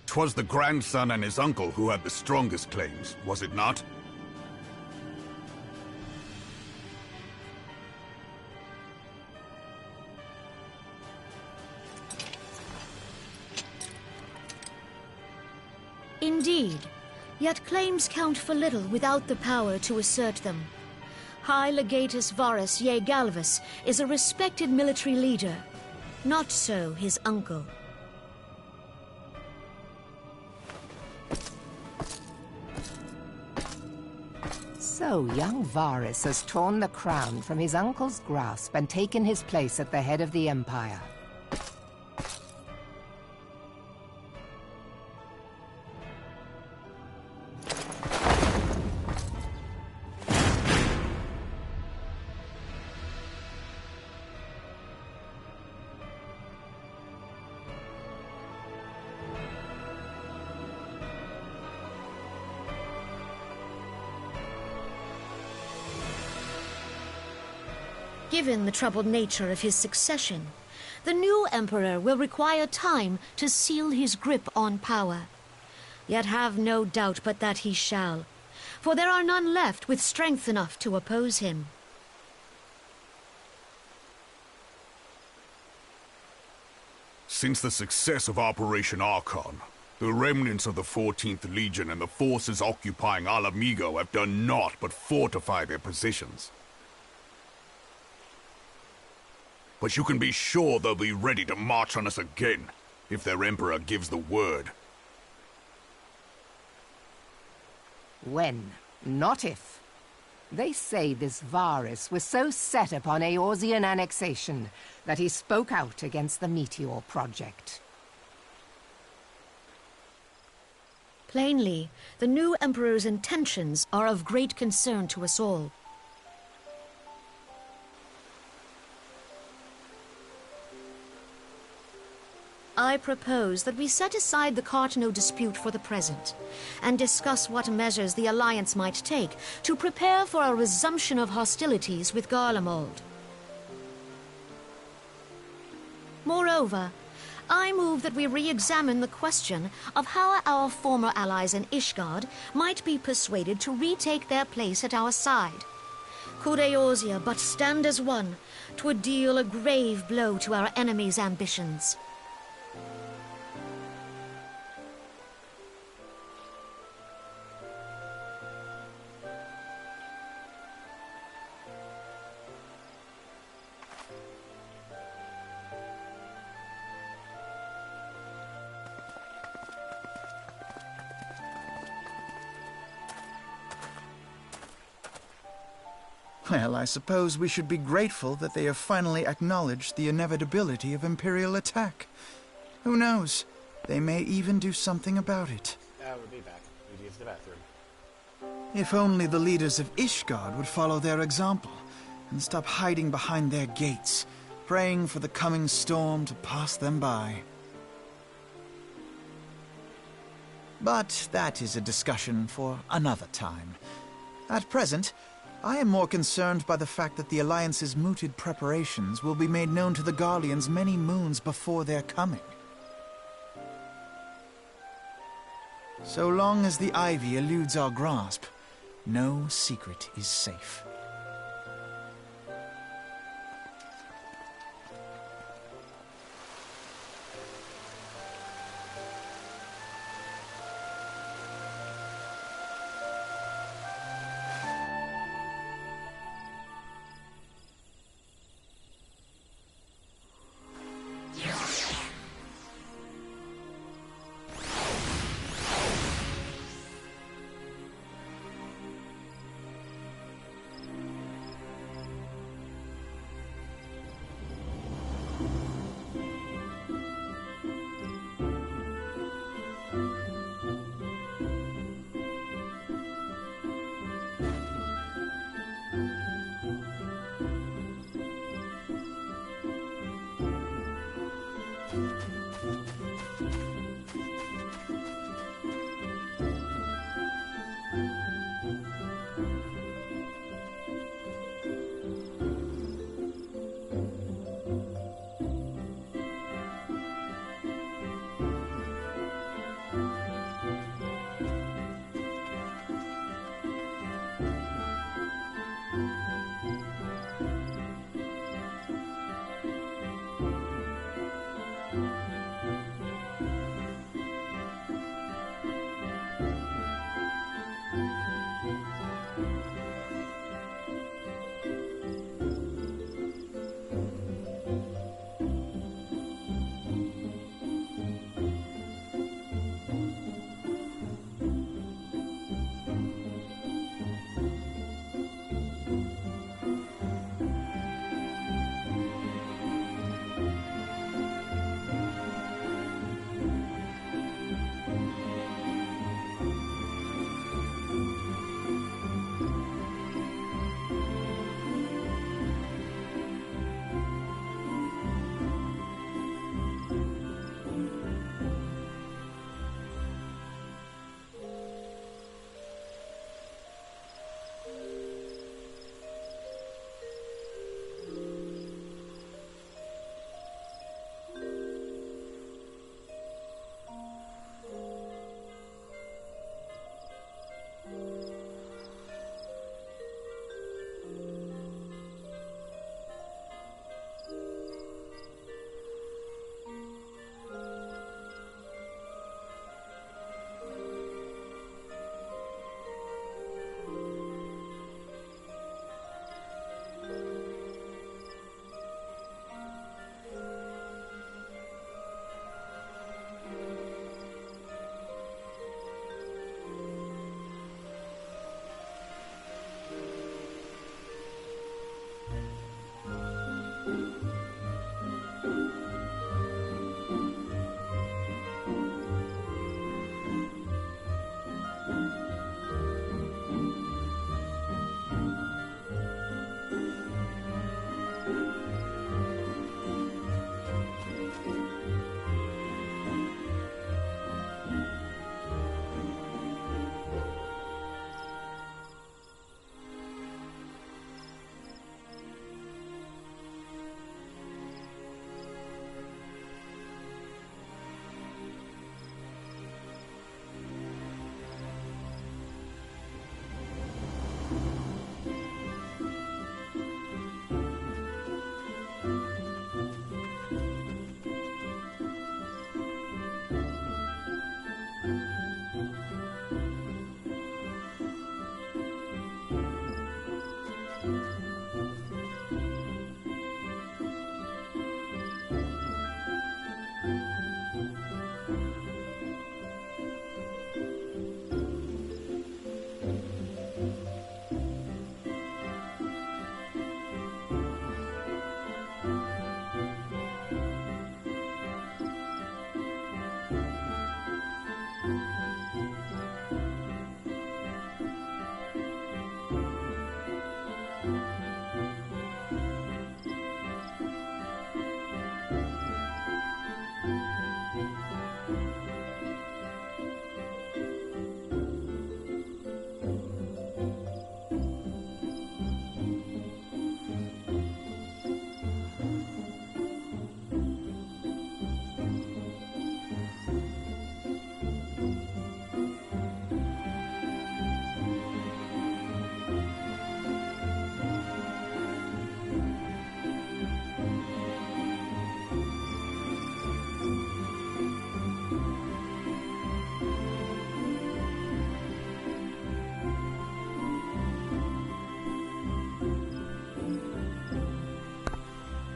Speaker 5: "'Twas the grandson and his uncle who had the strongest claims, was it not?
Speaker 3: Indeed, yet claims count for little without the power to assert them. High Legatus Varus Ye Galvus is a respected military leader. Not so his uncle.
Speaker 4: So young Varus has torn the crown from his uncle's grasp and taken his place at the head of the Empire.
Speaker 3: Given the troubled nature of his succession, the new emperor will require time to seal his grip on power. Yet have no doubt but that he shall, for there are none left with strength enough to oppose him.
Speaker 5: Since the success of Operation Archon, the remnants of the 14th Legion and the forces occupying Alamigo have done naught but fortify their positions. But you can be sure they'll be ready to march on us again, if their Emperor gives the word.
Speaker 4: When, not if. They say this Varus was so set upon Eorzean annexation that he spoke out against the Meteor Project.
Speaker 3: Plainly, the new emperor's intentions are of great concern to us all. I propose that we set aside the Cartno dispute for the present, and discuss what measures the Alliance might take to prepare for a resumption of hostilities with Garlemald. Moreover, I move that we re-examine the question of how our former allies in Ishgard might be persuaded to retake their place at our side. Could Eorzea but stand as one, 'twould deal a grave blow to our enemies' ambitions.
Speaker 6: Well, I suppose we should be grateful that they have finally acknowledged the inevitability of Imperial attack. Who knows? They may even do something about it.
Speaker 1: We'll be back. Need to use the bathroom.
Speaker 6: If only the leaders of Ishgard would follow their example and stop hiding behind their gates, praying for the coming storm to pass them by. But that is a discussion for another time. At present, I am more concerned by the fact that the Alliance's mooted preparations will be made known to the Garleans many moons before their coming. So long as the Ivy eludes our grasp, no secret is safe.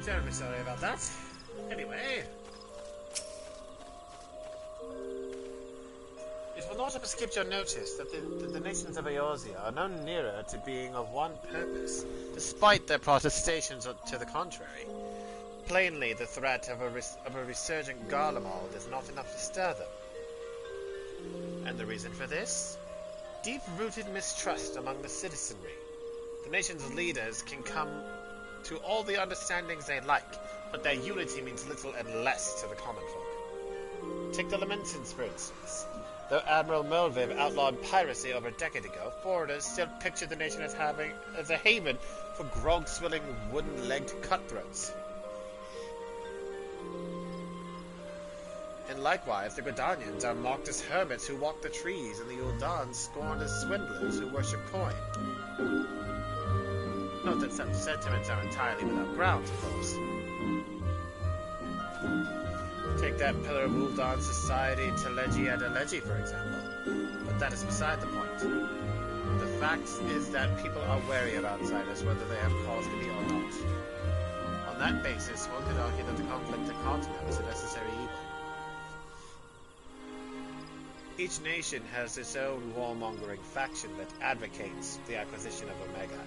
Speaker 1: Terribly sorry about that. Anyway, it will not have escaped your notice that the nations of Eorzea are no nearer to being of one purpose, despite their protestations to the contrary. Plainly, the threat of a resurgent Garlemald is not enough to stir them. And the reason for this? Deep-rooted mistrust among the citizenry. The nation's leaders can come to all the understandings they like, but their unity means little and less to the common folk. Take the Lamentans, for instance. Though Admiral Melviv outlawed piracy over a decade ago, foreigners still picture the nation as a haven for grog-swilling, wooden-legged cutthroats. And likewise, the Gridanians are mocked as hermits who walk the trees, and the Uldans scorned as swindlers who worship coin. Not that such sentiments are entirely without ground, of course. Take that pillar of Uldan society, Teleji Adeleji, for example. But that is beside the point. The fact is that people are wary of outsiders, whether they have cause to be or not. On that basis, one could argue that the conflict at continent is a necessary evil. Each nation has its own warmongering faction that advocates the acquisition of Omega,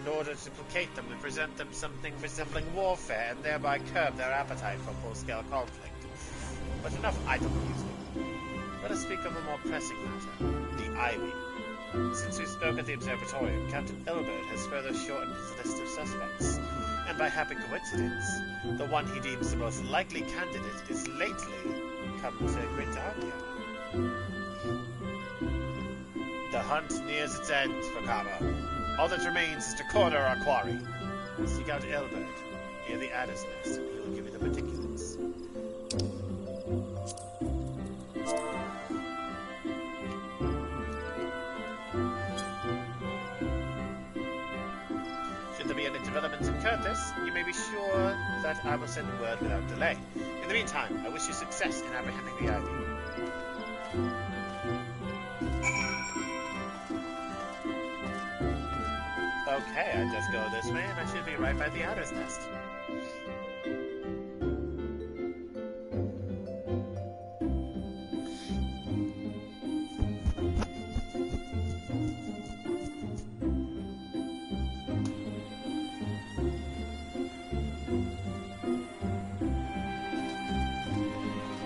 Speaker 1: in order to placate them and present them something resembling warfare, and thereby curb their appetite for full-scale conflict. But enough idle musing. Let us speak of a more pressing matter, the Ivy. Since we spoke at the Observatorium, Captain Elbert has further shortened his list of suspects, and by happy coincidence, the one he deems the most likely candidate is lately come to Gridania. The hunt nears its end, Vakama. All that remains is to corner our quarry. Seek out Elbert, near the Adder's Nest, and he will give you the particulars. Should there be any developments in Curtis, you may be sure that I will send word without delay. In the meantime, I wish you success in apprehending the Ivy. Okay, I just go this way and I should be right by the Adder's Nest.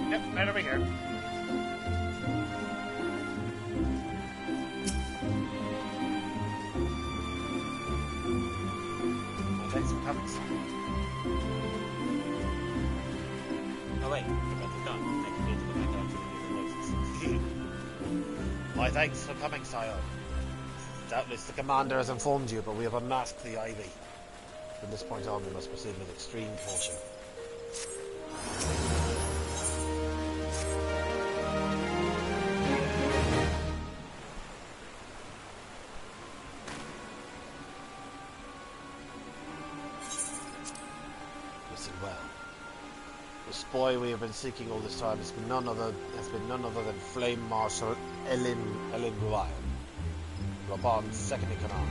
Speaker 1: Yep, right over here. Thanks for coming, sir. Oh wait, you're about to done. I can go to the back out to the noises. Why, thanks for coming, sire. Doubtless the commander has informed you, but we have unmasked the Ivy. From this point on, we must proceed with extreme caution. Well, this boy we have been seeking all this time has been none other than Flame Marshal Elin Ruail, Raban's second in command.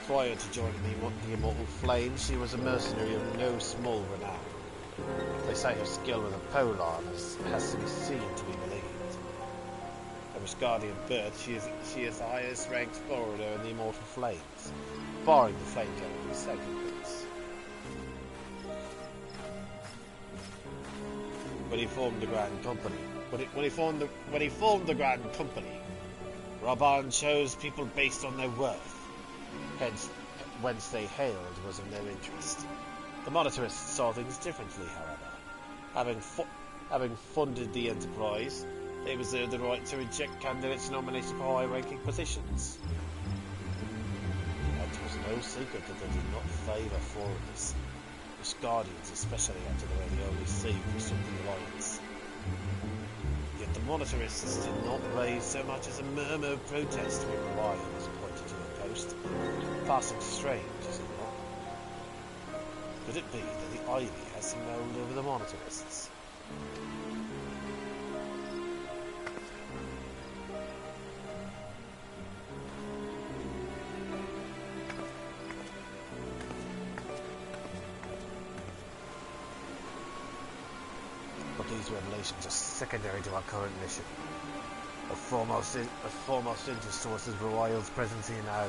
Speaker 1: Prior to joining the Immortal Flames, she was a mercenary of no small renown. They say her skill with a polearm has to be seen to be believed. Of Riscardian birth, she is the highest ranked forwarder in the Immortal Flames, barring the Flame Gallery's second place. When he formed the Grand Company, when he formed the Grand Company, Raban chose people based on their worth. Hence, whence they hailed was in their interest. The monetarists saw things differently, however. Having funded the enterprise, they reserved the right to reject candidates nominated for high-ranking positions. And it was no secret that they did not favour foreigners, Riscardians especially after they were the only sea for the Alliance. Yet the monetarists did not raise so much as a murmur of protest when Orion was appointed to a post. Passing strange, is it not? Could it be that the Ivy has some hold over the monetarists? But these revelations are secondary to our current mission. Of foremost interest to us is Royal's presence here now.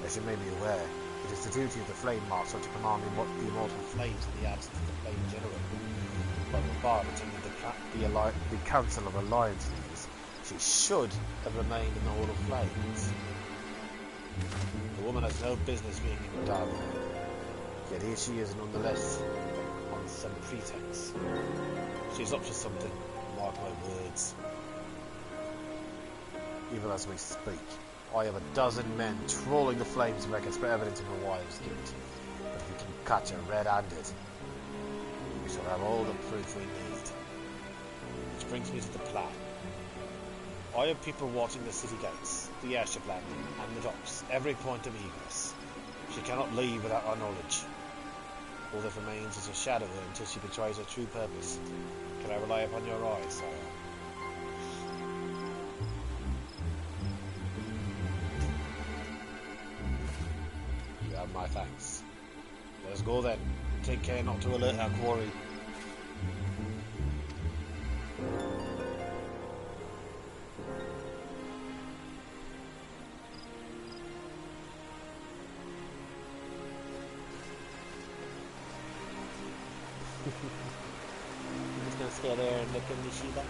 Speaker 1: As you may be aware, it is the duty of the Flame Master to command the Immortal Flames in the absence of the Flame General. But Raban attended the Council of Alliance leaders. She should have remained in the Hall of Flames. The woman has no business being in Dava, yet here she is nonetheless, on some pretext. She's up to something, mark my words. Even as we speak, I have a dozen men trawling the Flames records for evidence of Orion's guilt. But if we can catch her red-handed, we shall have all the proof we need. Which brings me to the plan. I have people watching the city gates, the airship landing, and the docks, every point of egress. She cannot leave without our knowledge. All that remains is a shadow her until she betrays her true purpose. Can I rely upon your eyes, sire? You have my thanks. Let us go then. Take care not to alert our quarry. I'm just gonna stay there and look in the Shiba.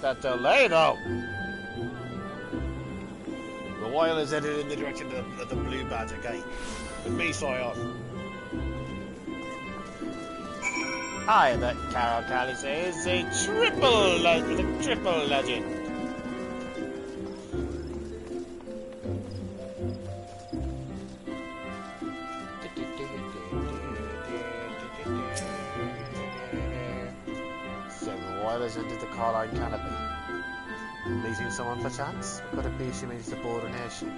Speaker 1: That delay though! The whale is headed in the direction of the Blue Badger Gate. With me, sire. I bet Carol Callis is a triple legend. So the wireless entered the Carline canopy. Meeting someone perchance? Or could it be she means to board an airship?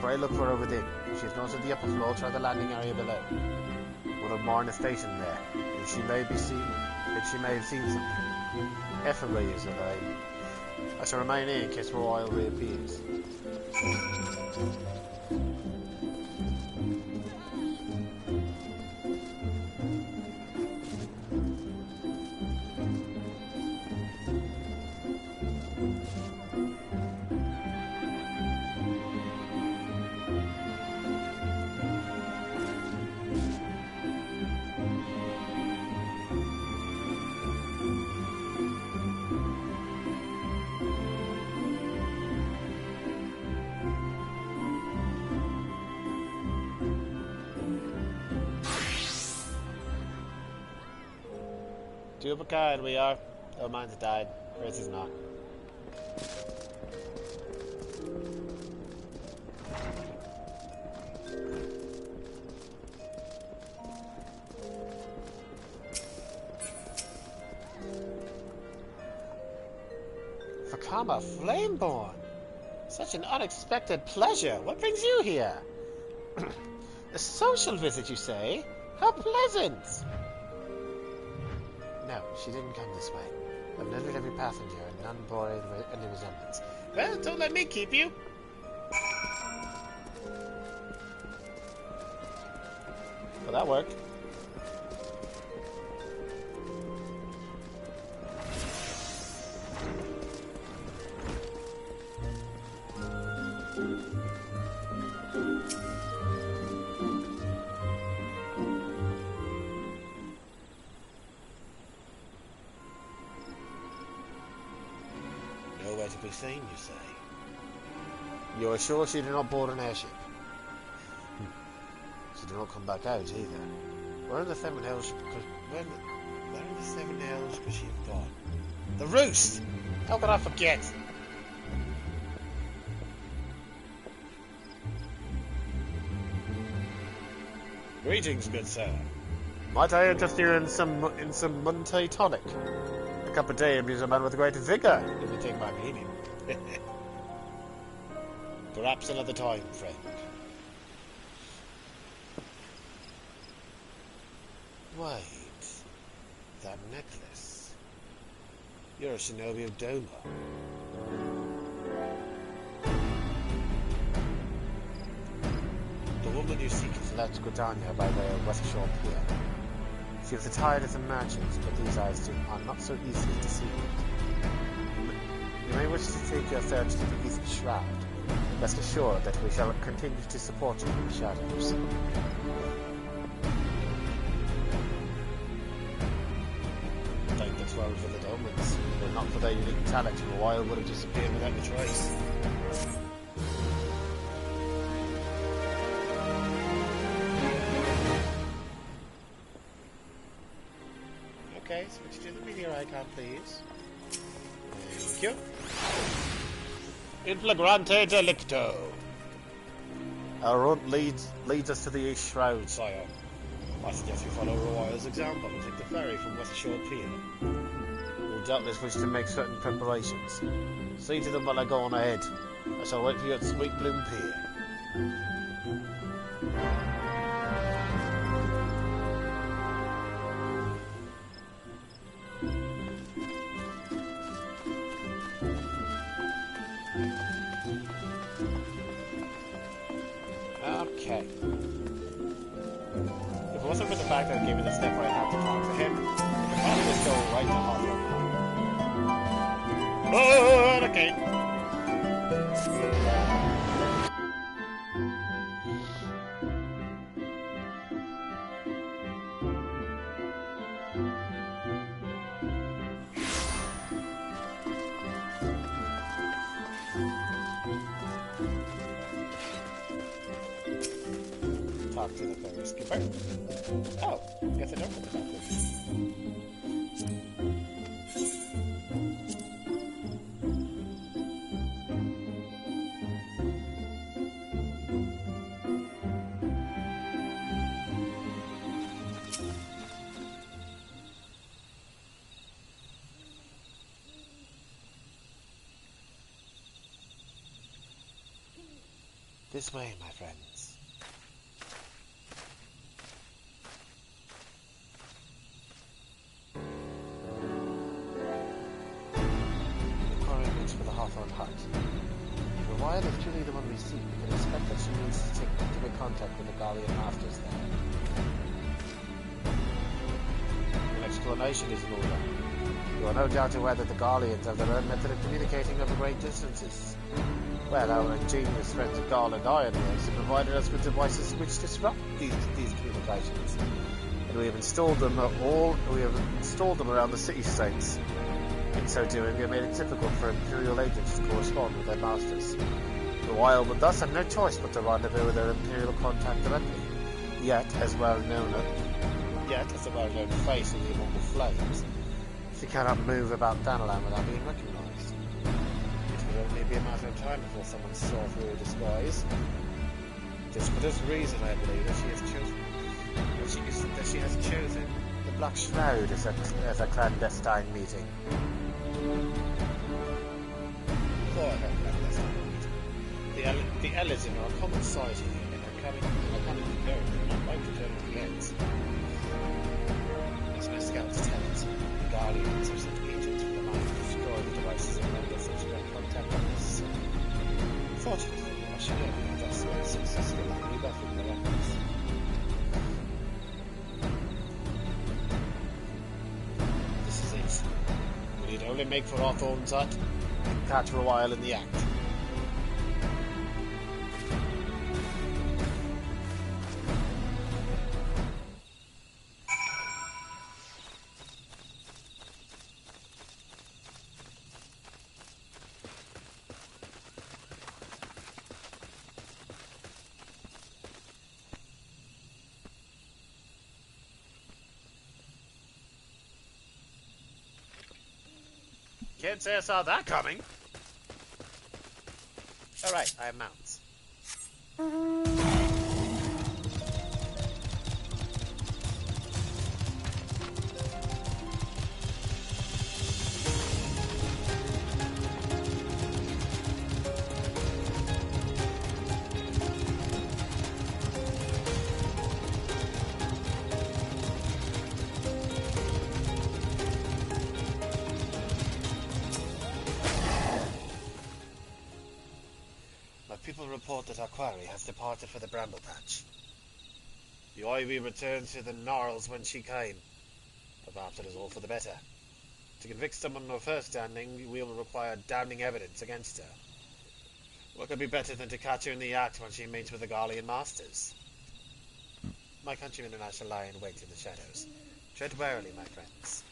Speaker 1: Pray look for her within. If she has not at the upper floor, try the landing area below. One of mine is stationed there. She may have seen something. Effably is her name. I shall remain here in case Royal reappears. Two of a kind we are. Oh, mine's died. Hers is not. Vakama Flameborne! Such an unexpected pleasure. What brings you here? A social visit, you say? How pleasant! No, she didn't come this way. I've noted every passenger and none bore any resemblance. Well, don't let me keep you. Well, that worked. Nowhere to be seen, you say? You're sure she did not board an airship? She did not come back out either. Where in the Seven Hills could she have gone? The Roost! How could I forget? Greetings, good sir. Might I interest you in some Monte tonic? A cup a day imbues a man with great vigor, if you take my meaning. Perhaps another time, friend. Wait, that necklace. You're a shinobi of Doma. The woman you seek is left Gridania by way of West Shore Pier. She was attired as a merchant, but these eyes are not so easily deceived. You may wish to take your search to the East Shroud. Rest assured that we shall continue to support you in the shadows. Thank the 12 for the omens. Were not for their unique talent, the wild would have disappeared without a trace. Okay, switch to the meteor icon, please. Thank you. In flagrante delicto. Our route leads us to the East Shroud, sire. I suggest we follow Royal's example and take the ferry from West Shore Pier. We'll doubtless wish to make certain preparations. See to them while I go on ahead. I shall wait for you at Sweet Bloom Pier. Okay. If it wasn't for the fact that I gave me the step where I had to talk to him, I could probably just go right to Hawthorne. Oh, okay. Talk to the ferry skipper. Oh, guess I don't have to talk to him. This way, my friends. For the Hawthorne hut. For while if truly the one we seek, we can expect that she needs to take intimate contact with the Gallian masters there. An explanation is in order. You are no doubt aware that the Gallians have their own method of communicating over great distances. Well, our ingenious friends of Gaul and Ironworks have provided us with devices which disrupt these communications, and we have installed them around the city-states. In so doing, we have made it difficult for Imperial agents to correspond with their masters. The Wild would thus have no choice but to rendezvous with their Imperial contact directly. Yet, as a well-known face of the Immortal Flames, she cannot move about Danalan without being recognized. It would only be a matter of time before someone saw through her disguise. Just for this reason, I believe that she has chosen the Black Shroud as a clandestine meeting. The Ellison are a common sight here in her Vakama Flameborne not like returning to the ends. As my scouts tell us, the Guardians have sent agents from the mine to destroy the devices and render subsequent contact on us. Fortunately, our shenanigan thus far successfully rebuffing the weapons. This is it. We need only make for Hawthorne's hut and catch for a while in the act. Can't say I saw that coming. Alright, I have mounts. People report that our quarry has departed for the Bramble Patch. The Ivy returned to the Gnarls when she came. But perhaps it is all for the better. To convict someone of her standing, we will require damning evidence against her. What could be better than to catch her in the act when she meets with the Garlean masters? My countrymen and I shall lie in wait in the shadows. Tread warily, my friends.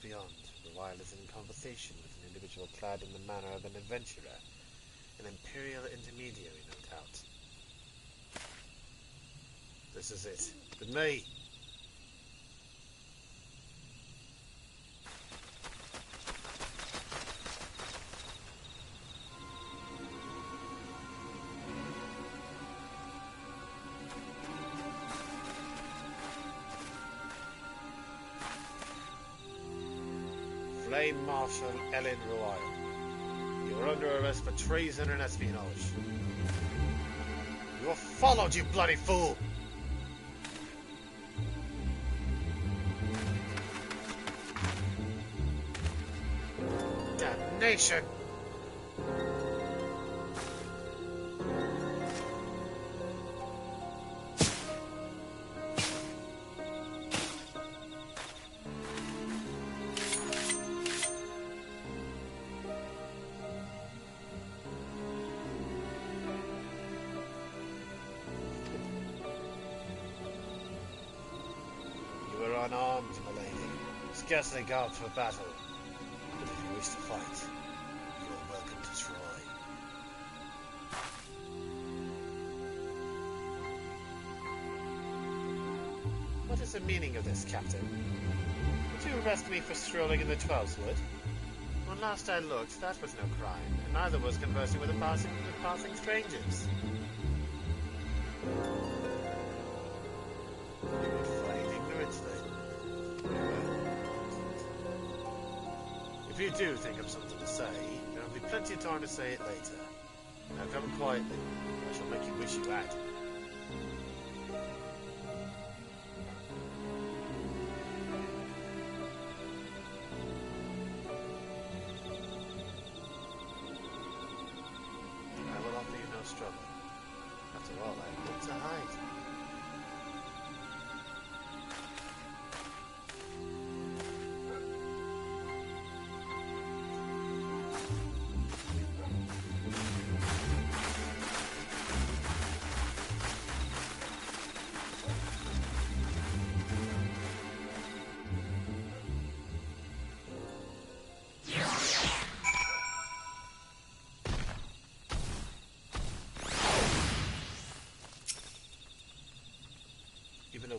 Speaker 1: Beyond, the Wild is in conversation with an individual clad in the manner of an adventurer, an imperial intermediary, no doubt. This is it. With me! Flame Marshal Ellen Royal. You are under arrest for treason and espionage. You are followed, you bloody fool! Damnation! Unarmed, my lady, scarcely garbed for battle. But if you wish to fight, you are welcome to Troy. What is the meaning of this, Captain? Did you arrest me for strolling in the Twelveswood? When last I looked, that was no crime, and neither was conversing with passing strangers. You would fight ignorance, then. If you do think of something to say, there will be plenty of time to say it later. Now come quietly. I shall make you wish you had. I will offer you no struggle. After all, I have little to hide.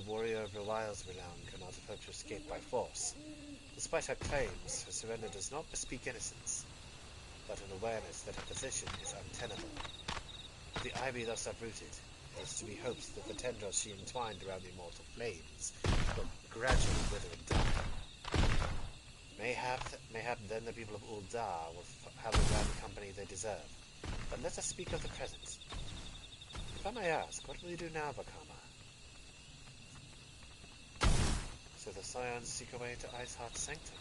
Speaker 1: warrior of Reliles' renown cannot have hoped to escape by force. Despite her claims, her surrender does not bespeak innocence, but an awareness that her position is untenable. With the ivy thus uprooted, it is to be hoped that the tendrils she entwined around the immortal flames will gradually wither and die. Mayhap then the people of Uldar will have the grand company they deserve. But let us speak of the present. If I may ask, what will you do now, Vakama? So the Scions seek a way to Iceheart's sanctum.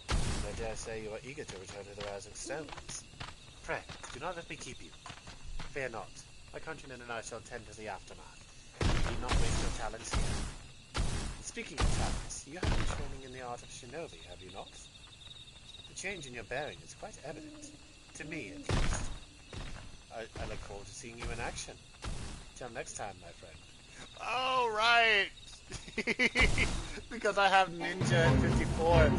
Speaker 1: And I dare say you are eager to return to the Rising Stones. Pray, do not let me keep you. Fear not. My countrymen and I shall tend to the aftermath. You need not waste your talents here. And speaking of talents, you have been training in the art of shinobi, have you not? The change in your bearing is quite evident. To me, at least. I look forward to seeing you in action. Till next time, my friend. Oh, right! Because I have Ninja at 54.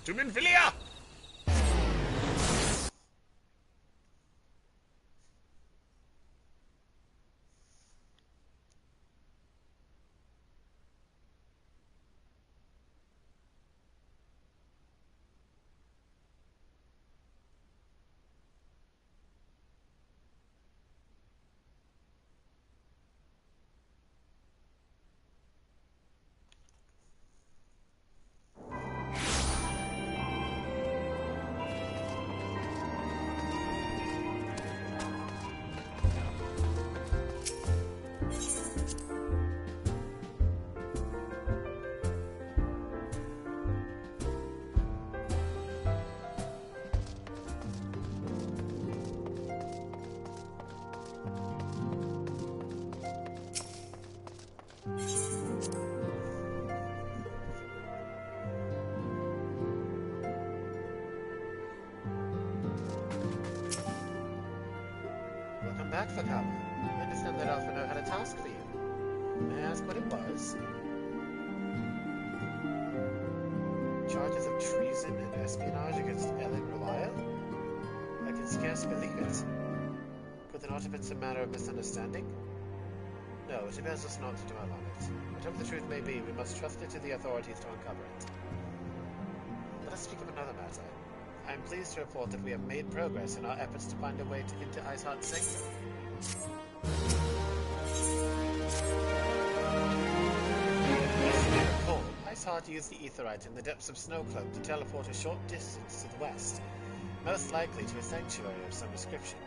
Speaker 1: To Minfilia! Welcome back, Vakama. I understand that Alphinaud had a task for you. May I ask what it was? Charges of treason and espionage against Ellen Relial? I can scarce believe it. Could there not have been some matter of misunderstanding? No, it bears us not to dwell on it. Whatever the truth may be, we must trust it to the authorities to uncover it. Let us speak of another matter. I am pleased to report that we have made progress in our efforts to find a way into Iceheart's sanctum. As you may recall, Iceheart used the Aetheryte in the depths of Snowcloak to teleport a short distance to the west, most likely to a sanctuary of some description.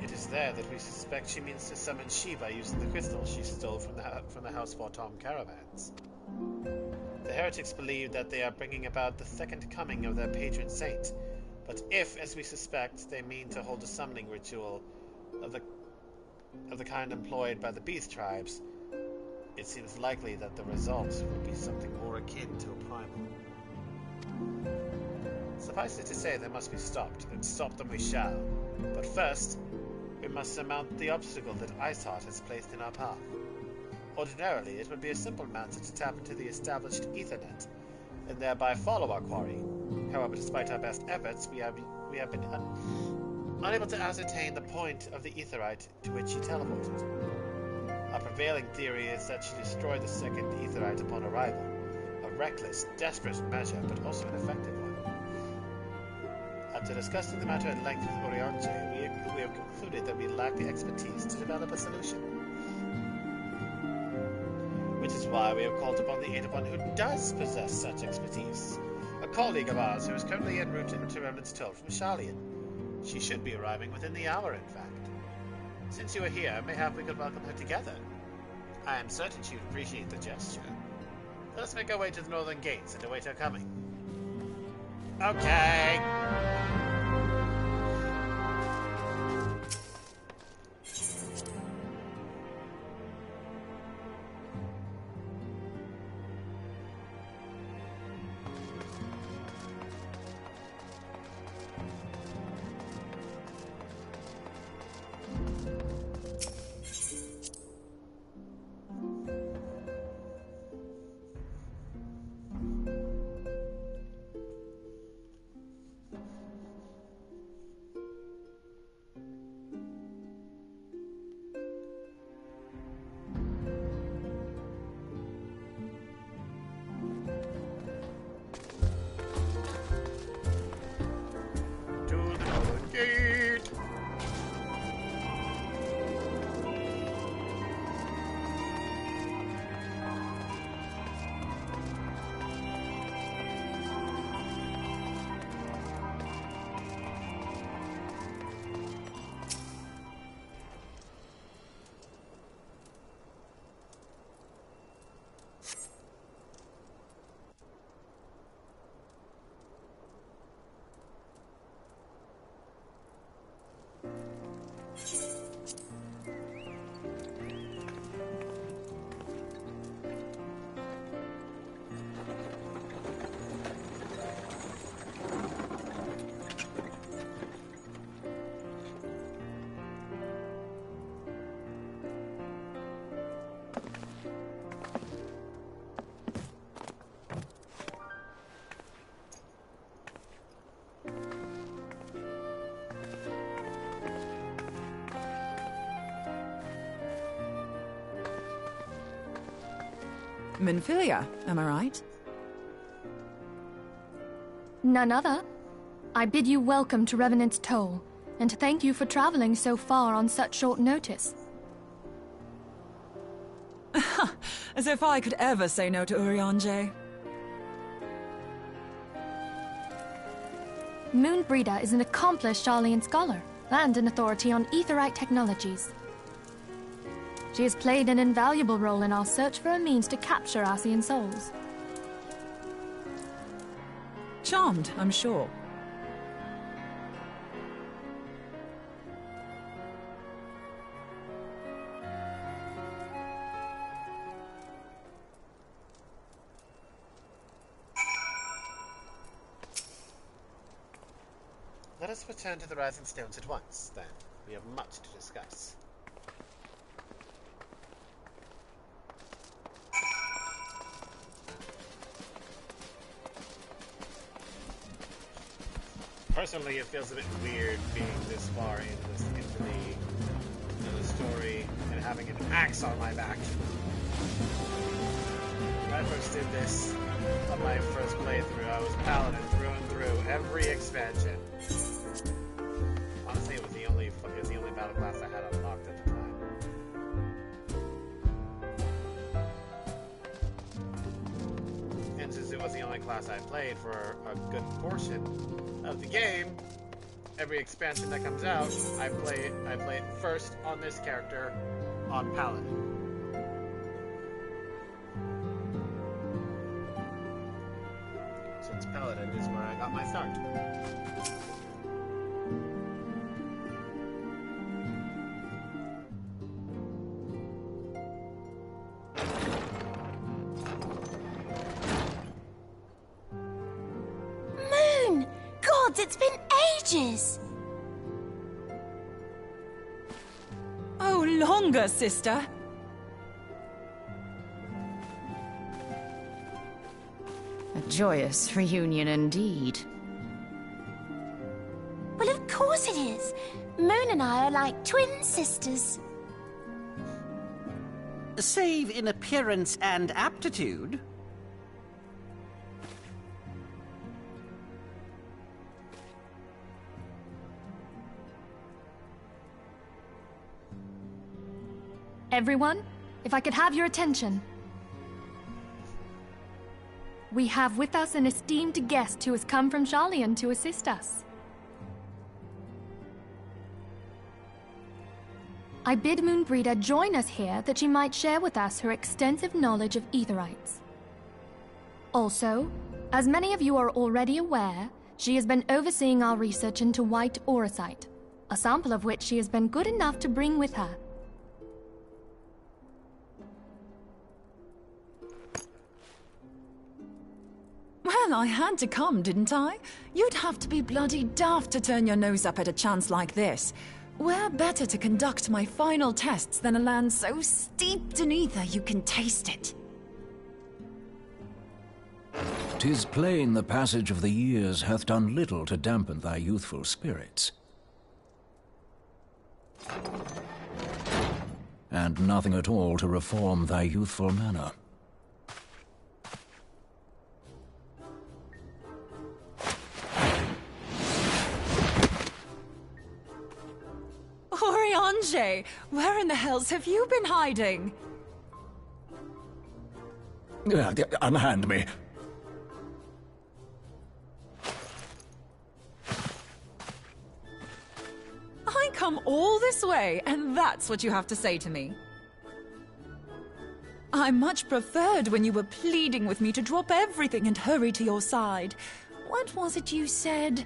Speaker 1: It is there that we suspect she means to summon Shiva using the crystal she stole from the House Fortom caravans. The heretics believe that they are bringing about the second coming of their patron saint, but if, as we suspect, they mean to hold a summoning ritual of the kind employed by the Beast tribes, it seems likely that the result will be something more akin to a primal. Suffice it to say, they must be stopped, and stop them we shall. But first, we must surmount the obstacle that Iceheart has placed in our path. Ordinarily, it would be a simple matter to tap into the established Ethernet, and thereby follow our quarry. However, despite our best efforts, we have been unable to ascertain the point of the aetherite to which she teleported. Our prevailing theory is that she destroyed the second aetherite upon arrival. A reckless, desperate measure, but also an effective one. After discussing the matter at length with Orionje, we have concluded that we lack the expertise to develop a solution. Which is why we have called upon the aid of one who does possess such expertise. A colleague of ours who is currently en route to Remnant's Toll from Shalien. She should be arriving within the hour, in fact. Since you are here, mayhap we could welcome her together. I am certain she would appreciate the gesture. Let us make our way to the northern gates and await her coming. Okay.
Speaker 7: Minfilia, am I right?
Speaker 8: None other. I bid you welcome to Revenant's Toll, and thank you for traveling so far on such short notice.
Speaker 7: As if I could ever say no to Orionje.
Speaker 8: Moonbreeder is an accomplished Sharlayan scholar and an authority on aetherite technologies. She has played an invaluable role in our search for a means to capture Ascian souls.
Speaker 7: Charmed, I'm sure.
Speaker 1: Let us return to the Rising Stones at once, then. We have much to discuss. Personally, it feels a bit weird being this far into the story and having an axe on my back. When I first did this on my first playthrough, I was paladin through and through every expansion. Honestly, it was the only battle class I had unlocked at the time. And since it was the only class I played for a good portion of the game, every expansion that comes out, I play it first on this character on paladin. Since paladin is where I got my start.
Speaker 9: Moon! Gods, it's been ages!
Speaker 7: Oh, longer, sister.
Speaker 4: A
Speaker 10: Joyous reunion indeed.
Speaker 9: Well, of course it is. Moon and I are like twin sisters.
Speaker 11: Save in appearance and aptitude.
Speaker 8: Everyone, if I could have your attention. We have with us an esteemed guest who has come from Sharlayan to assist us. I bid Moonbreeder join us here that she might share with us her extensive knowledge of Aetherites. Also, as many of you are already aware, she has been overseeing our research into white auracite, a sample of which she has been good enough to bring with her.
Speaker 7: Well, I had to come, didn't I? You'd have to be bloody daft to turn your nose up at a chance like this. Where better to conduct my final tests than a land so steeped in ether you can taste it?
Speaker 12: 'Tis plain the passage of the years hath done little to dampen thy youthful spirits. And nothing at all to reform thy youthful manner.
Speaker 7: Oriange, where in the hells have you been hiding?
Speaker 12: Unhand me.
Speaker 7: I come all this way, and that's what you have to say to me. I much preferred when you were pleading with me to drop everything and hurry to your side. What was it you said?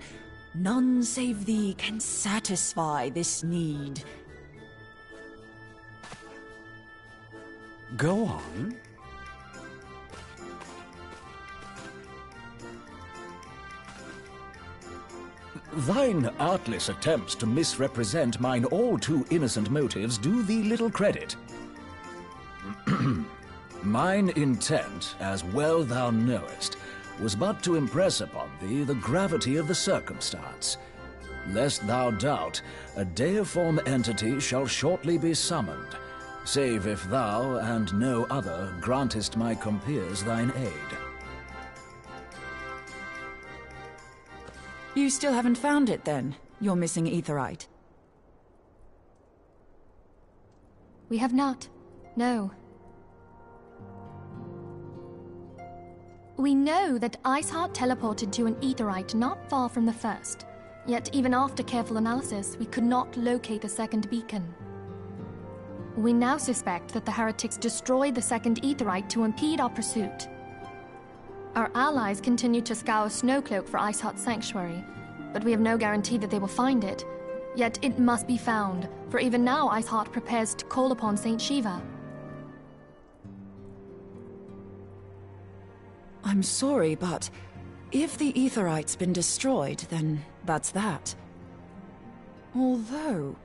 Speaker 7: None save thee can satisfy this need.
Speaker 11: Go on.
Speaker 12: Thine artless attempts to misrepresent mine all too innocent motives do thee little credit. Mine intent, as well thou knowest, was but to impress upon thee the gravity of the circumstance. Lest thou doubt, a deiform entity shall shortly be summoned, save if thou and no other grantest my compeers thine aid.
Speaker 7: You still haven't found it, then? Your missing Aetherite?
Speaker 8: We have not. No. We know that Iceheart teleported to an Aetherite not far from the first. Yet even after careful analysis, we could not locate the second beacon. We now suspect that the heretics destroyed the second Aetherite to impede our pursuit. Our allies continue to scour Snowcloak for Iceheart's sanctuary, but we have no guarantee that they will find it. Yet it must be found, for even now Iceheart prepares to call upon Saint Shiva.
Speaker 7: I'm sorry, but if the Aetherite's been destroyed, then that's that. Although,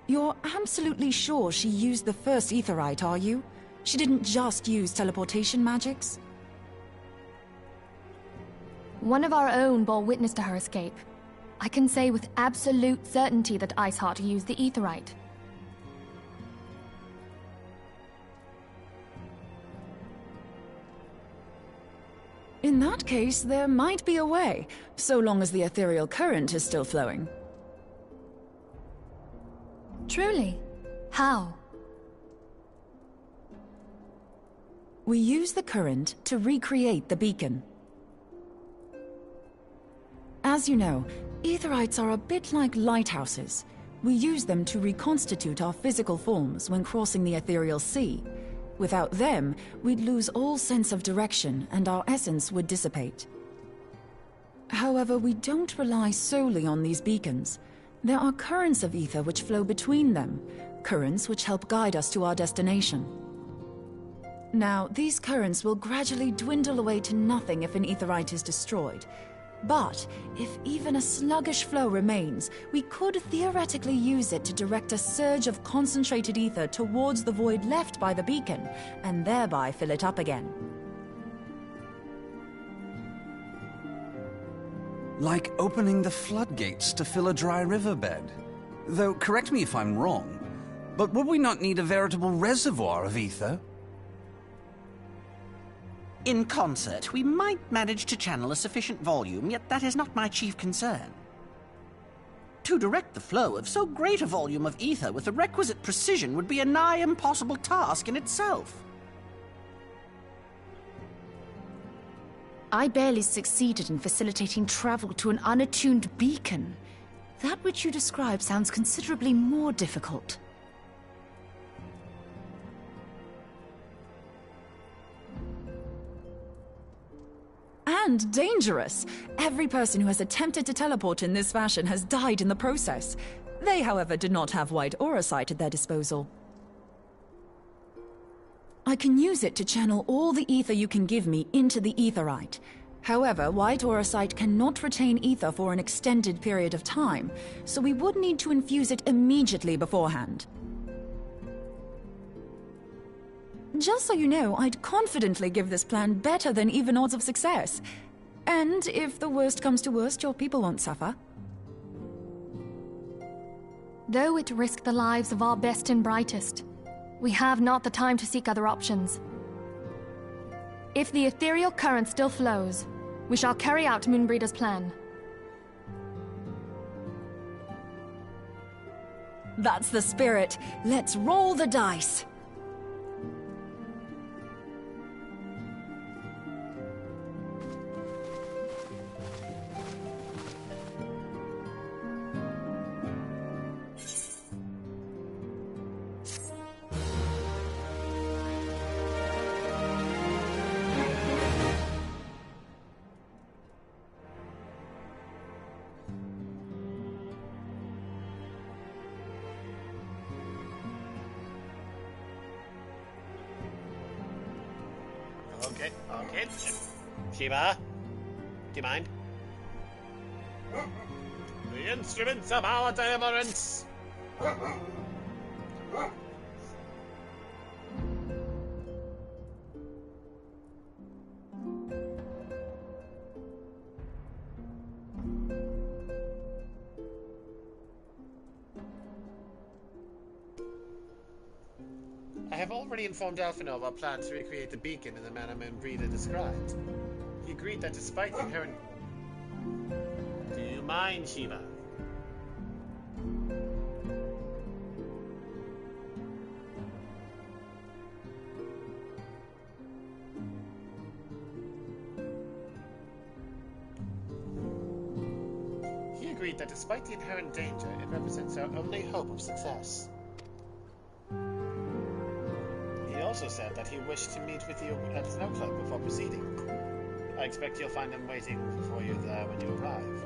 Speaker 7: you're absolutely sure she used the first Aetherite, are you? She didn't just use teleportation magics?
Speaker 8: One of our own bore witness to her escape. I can say with absolute certainty that Iceheart used the Aetherite.
Speaker 7: In that case, there might be a way, so long as the ethereal current is still flowing.
Speaker 8: Truly? How?
Speaker 7: We use the current to recreate the beacon. As you know, Aetherites are a bit like lighthouses. We use them to reconstitute our physical forms when crossing the ethereal sea. Without them, we'd lose all sense of direction and our essence would dissipate. However, we don't rely solely on these beacons. There are currents of ether which flow between them, currents which help guide us to our destination. Now, these currents will gradually dwindle away to nothing if an Aetherite is destroyed. But if even a sluggish flow remains, we could theoretically use it to direct a surge of concentrated ether towards the void left by the beacon, and thereby fill it up again.
Speaker 13: Like opening the floodgates to fill a dry riverbed. Though, correct me if I'm wrong, but would we not need a veritable reservoir of ether?
Speaker 11: In concert, we might manage to channel a sufficient volume, yet that is not my chief concern. To direct the flow of so great a volume of ether with the requisite precision would be a nigh impossible task in itself.
Speaker 10: I barely succeeded in facilitating travel to an unattuned beacon. That which you describe sounds considerably more difficult.
Speaker 7: And dangerous. Every person who has attempted to teleport in this fashion has died in the process. They, however, did not have white aura sight at their disposal. I can use it to channel all the ether you can give me into the aetheryte. However, white aura sight cannot retain ether for an extended period of time, so we would need to infuse it immediately beforehand. Just so you know, I'd confidently give this plan better than even odds of success. And if the worst comes to worst, your people won't suffer.
Speaker 8: Though it risked the lives of our best and brightest, we have not the time to seek other options. If the ethereal current still flows, we shall carry out Moonbreeder's plan.
Speaker 7: That's the spirit. Let's roll the dice.
Speaker 1: Okay. Shiva, do you mind? The instruments of our deliverance! I have already informed Alphino of our plan to recreate the beacon in the manner Moonbreeder described. He agreed that despite the inherent... Do you mind, Shiva? He agreed that despite the inherent danger, it represents our only hope of success. He also said that he wished to meet with you at Snow Club before proceeding. I expect you'll find him waiting for you there when you arrive.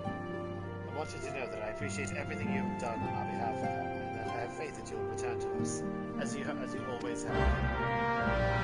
Speaker 1: I want you to know that I appreciate everything you've done on our behalf, and that I have faith that you'll return to us, as you always have.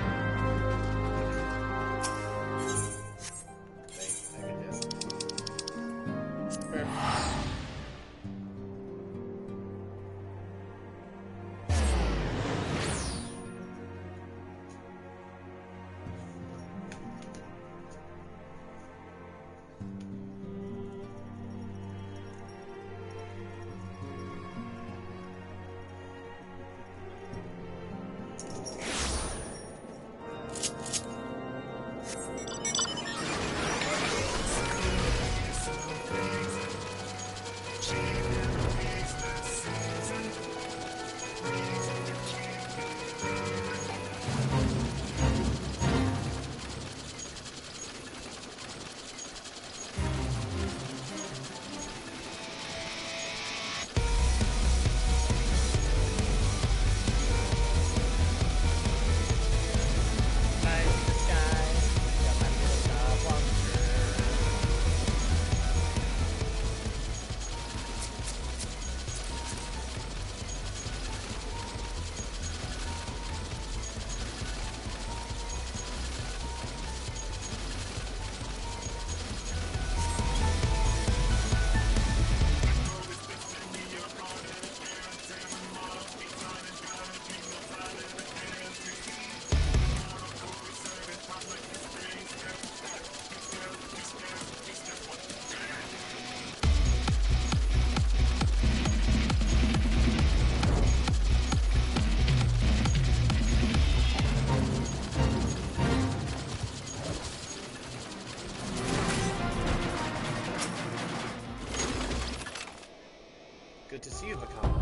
Speaker 1: Good to see you, Vakama.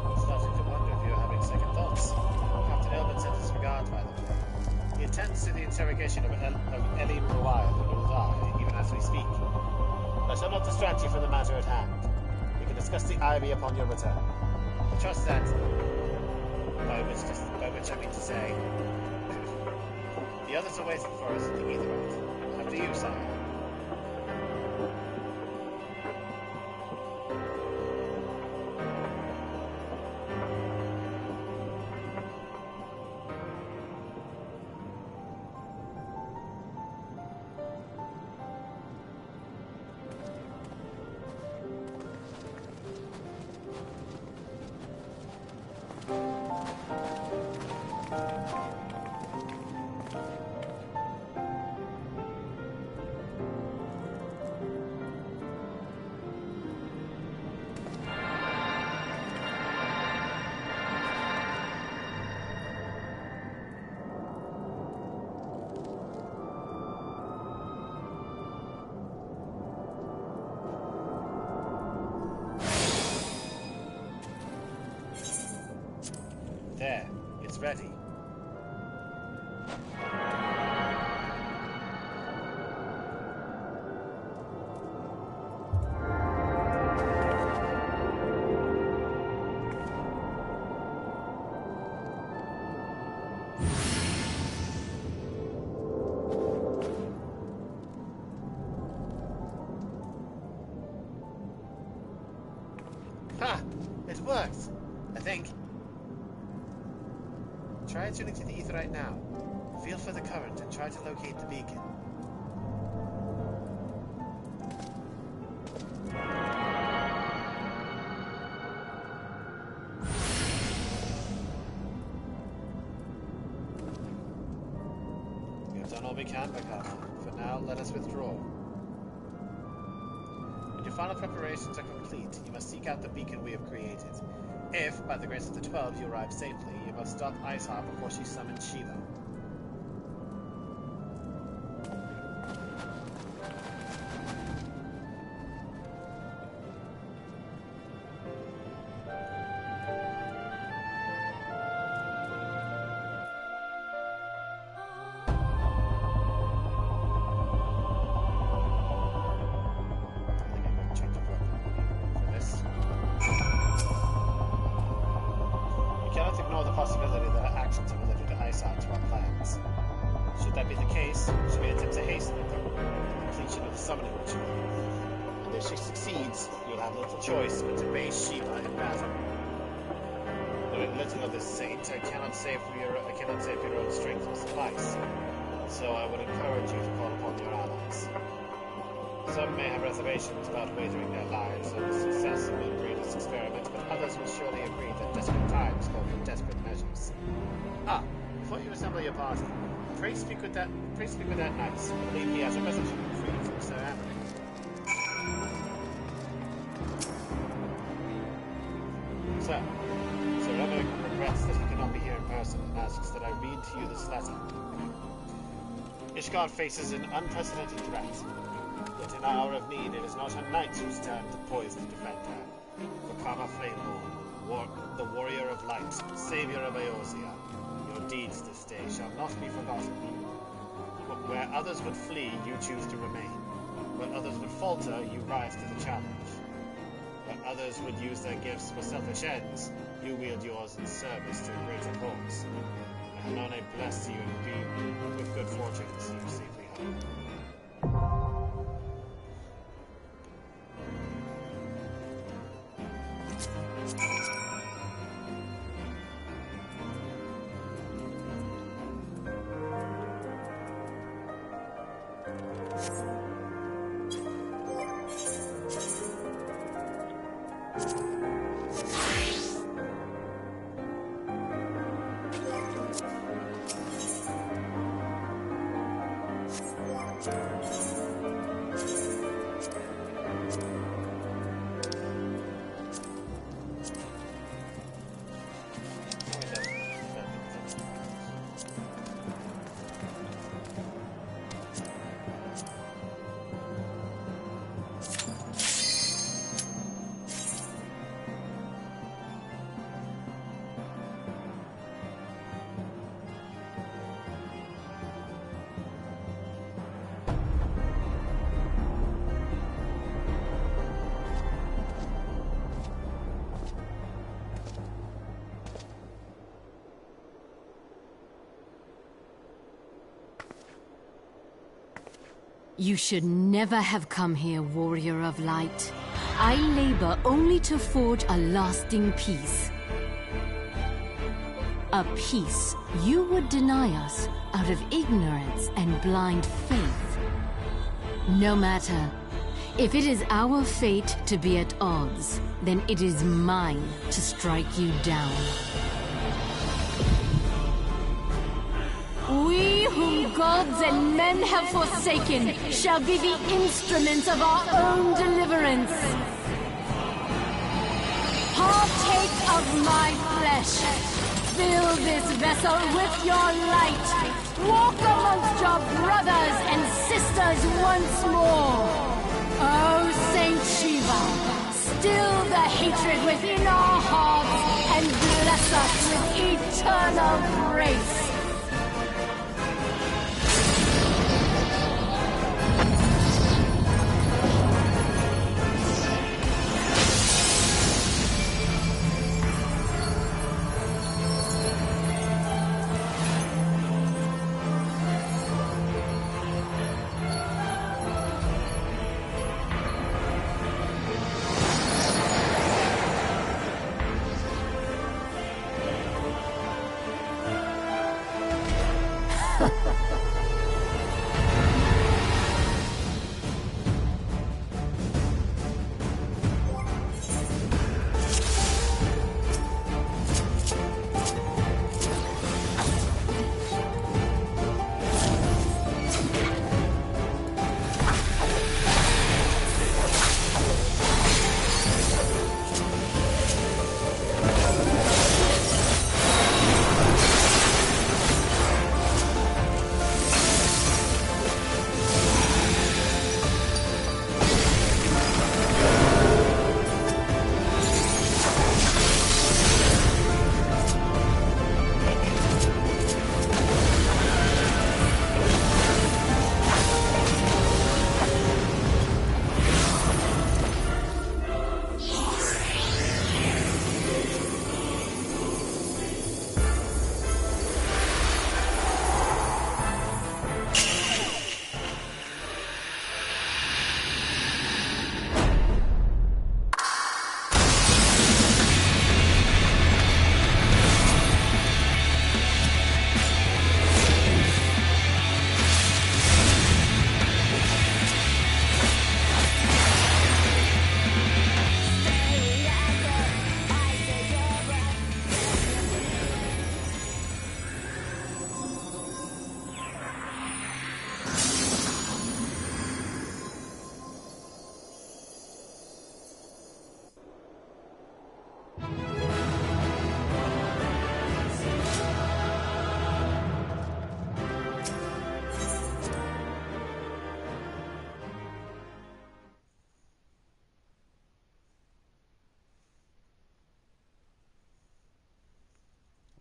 Speaker 1: I'm starting to wonder if you're having second thoughts. Captain Elbin sent his regards, by the way. He attends to the interrogation of Ellie Maguire, who will die, even as we speak. I shall not distract you from the matter at hand. We can discuss the Ivy upon your return. I trust that, by which I mean to say, the others are waiting for us at the Aetheryte. After you, sire. There, it's ready. Ha! It works! I think. Try tuning to the Aetheryte now. Feel for the current and try to locate the beacon. We have done all we can, Vakama. For now, let us withdraw. When your final preparations are complete, you must seek out the beacon we have created. If, by the grace of the 12, you arrive safely, you must stop Aisha before she summons Shiva. I cannot say if your own strength will suffice, so I would encourage you to call upon your allies. Some may have reservations about wagering their lives on the success of the greatest experiment, but others will surely agree that desperate times call for desperate measures. Ah, before you assemble your party, pray speak with that knight. I believe he has a message for you from Sir Anthony. Sir Emmerich regrets that he cannot be here in person and asks that I read to you this letter. Ishgard faces an unprecedented threat, yet in our hour of need it is not her knights who stand poised to defend her. Vakama Flameborne, the warrior of light, savior of Eorzea, your deeds this day shall not be forgotten. Where others would flee, you choose to remain. Where others would falter, you rise to the challenge. Where others would use their gifts for selfish ends, you wield yours in service to a greater cause. Hanone bless you and be with good fortune to see you safely home.
Speaker 2: You should never have come here, Warrior of Light. I labor only to forge a lasting peace. A peace you would deny us out of ignorance and blind faith. No matter. If it is our fate to be at odds, then it is mine to strike you down. We whom gods and men have forsaken shall be the instruments of our own deliverance. Partake of my flesh. Fill this vessel with your light. Walk amongst your brothers and sisters once more. Oh, Saint Shiva, still the hatred within our hearts and bless us with eternal grace.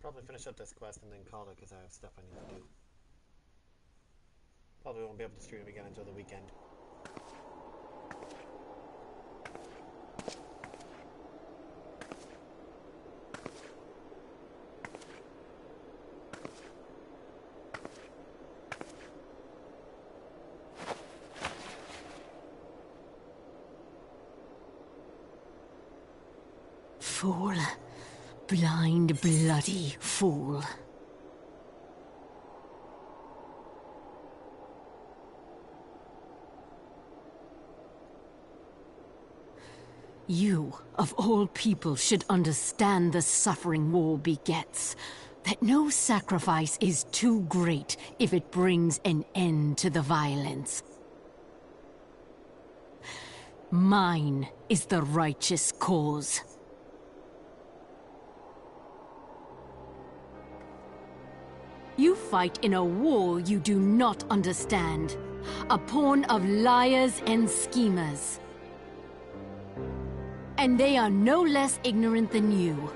Speaker 1: Probably finish up this quest and then call it because I have stuff I need to do. Probably won't be able to stream again until the weekend.
Speaker 2: Fool. Blind, bloody fool. You, of all people, should understand the suffering war begets. That no sacrifice is too great if it brings an end to the violence. Mine is the righteous cause. You fight in a war you do not understand. A pawn of liars and schemers. And they are no less ignorant than you,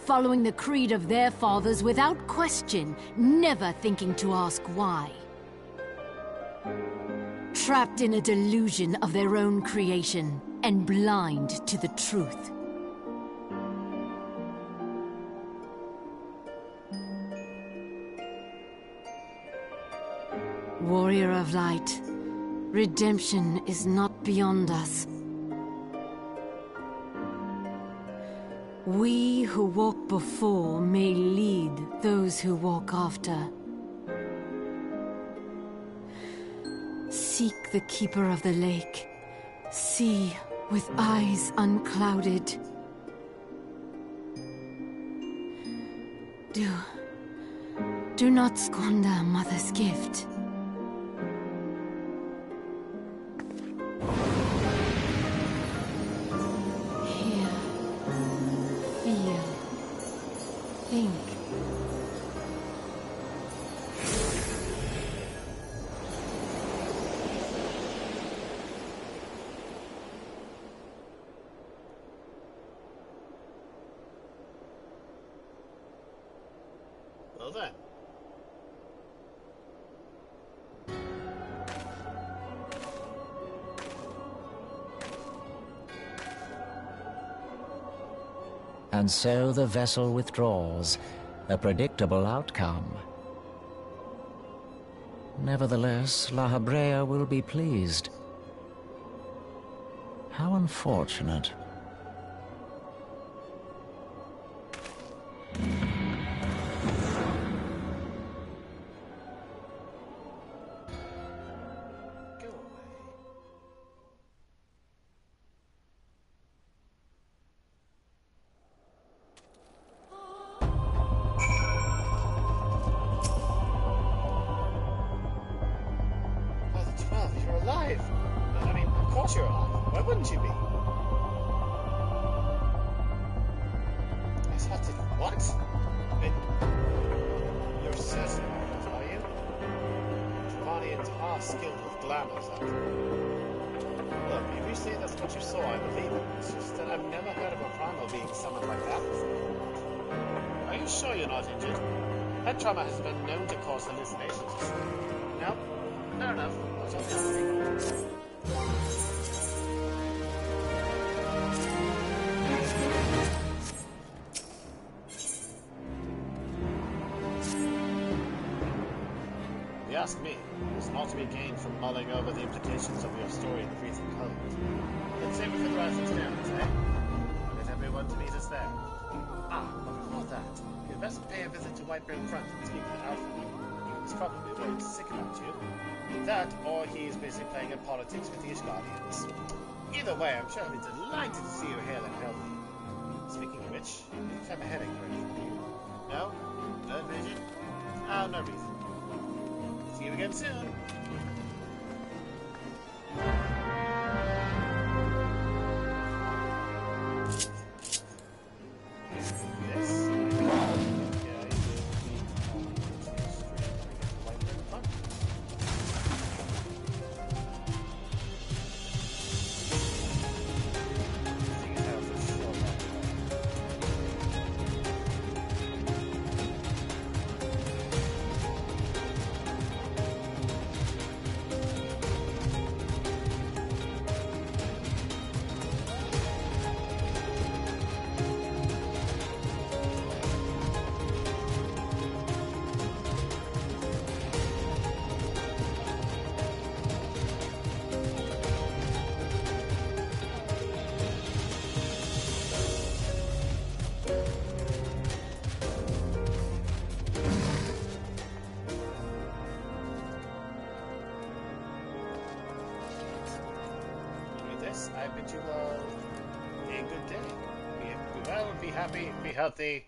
Speaker 2: following the creed of their fathers without question, never thinking to ask why. Trapped in a delusion of their own creation, and blind to the truth. Warrior of Light, Redemption is not beyond us. We who walk before may lead those who walk after. Seek the Keeper of the Lake. See with eyes unclouded. Do not squander Mother's gift. Hear, feel, think.
Speaker 1: Well then.
Speaker 14: And so the vessel withdraws, a predictable outcome. Nevertheless, La Habrea will be pleased. How unfortunate.
Speaker 1: You're alive. Why wouldn't you be? I thought that what? You're certain of it, are you? Travanians are skilled with glamours, after all. Look, if you say that's what you saw, I believe it. It's just that I've never heard of a primal being summoned like that before. Are you sure you're not injured? Head trauma has been known to cause hallucinations. No? Fair enough. That's all the other thing. If you ask me, there's not to be gained from mulling over the implications of your story in the freezing cold. Let's say we could rise things down, eh? Get everyone to meet us there. Ah, but before that, you'd best pay a visit to Whitebrim Front and speak with Alfred. He's probably very sick about you. That, or he's busy playing at politics with the Ishgardians. Either way, I'm sure he'll be delighted to see you hale and healthy. Speaking of which, you didn't have a headache or anything, do you? No? Blurred vision? Oh, no reason. See you again soon. I bid you all a good day. Be well, be happy, be healthy.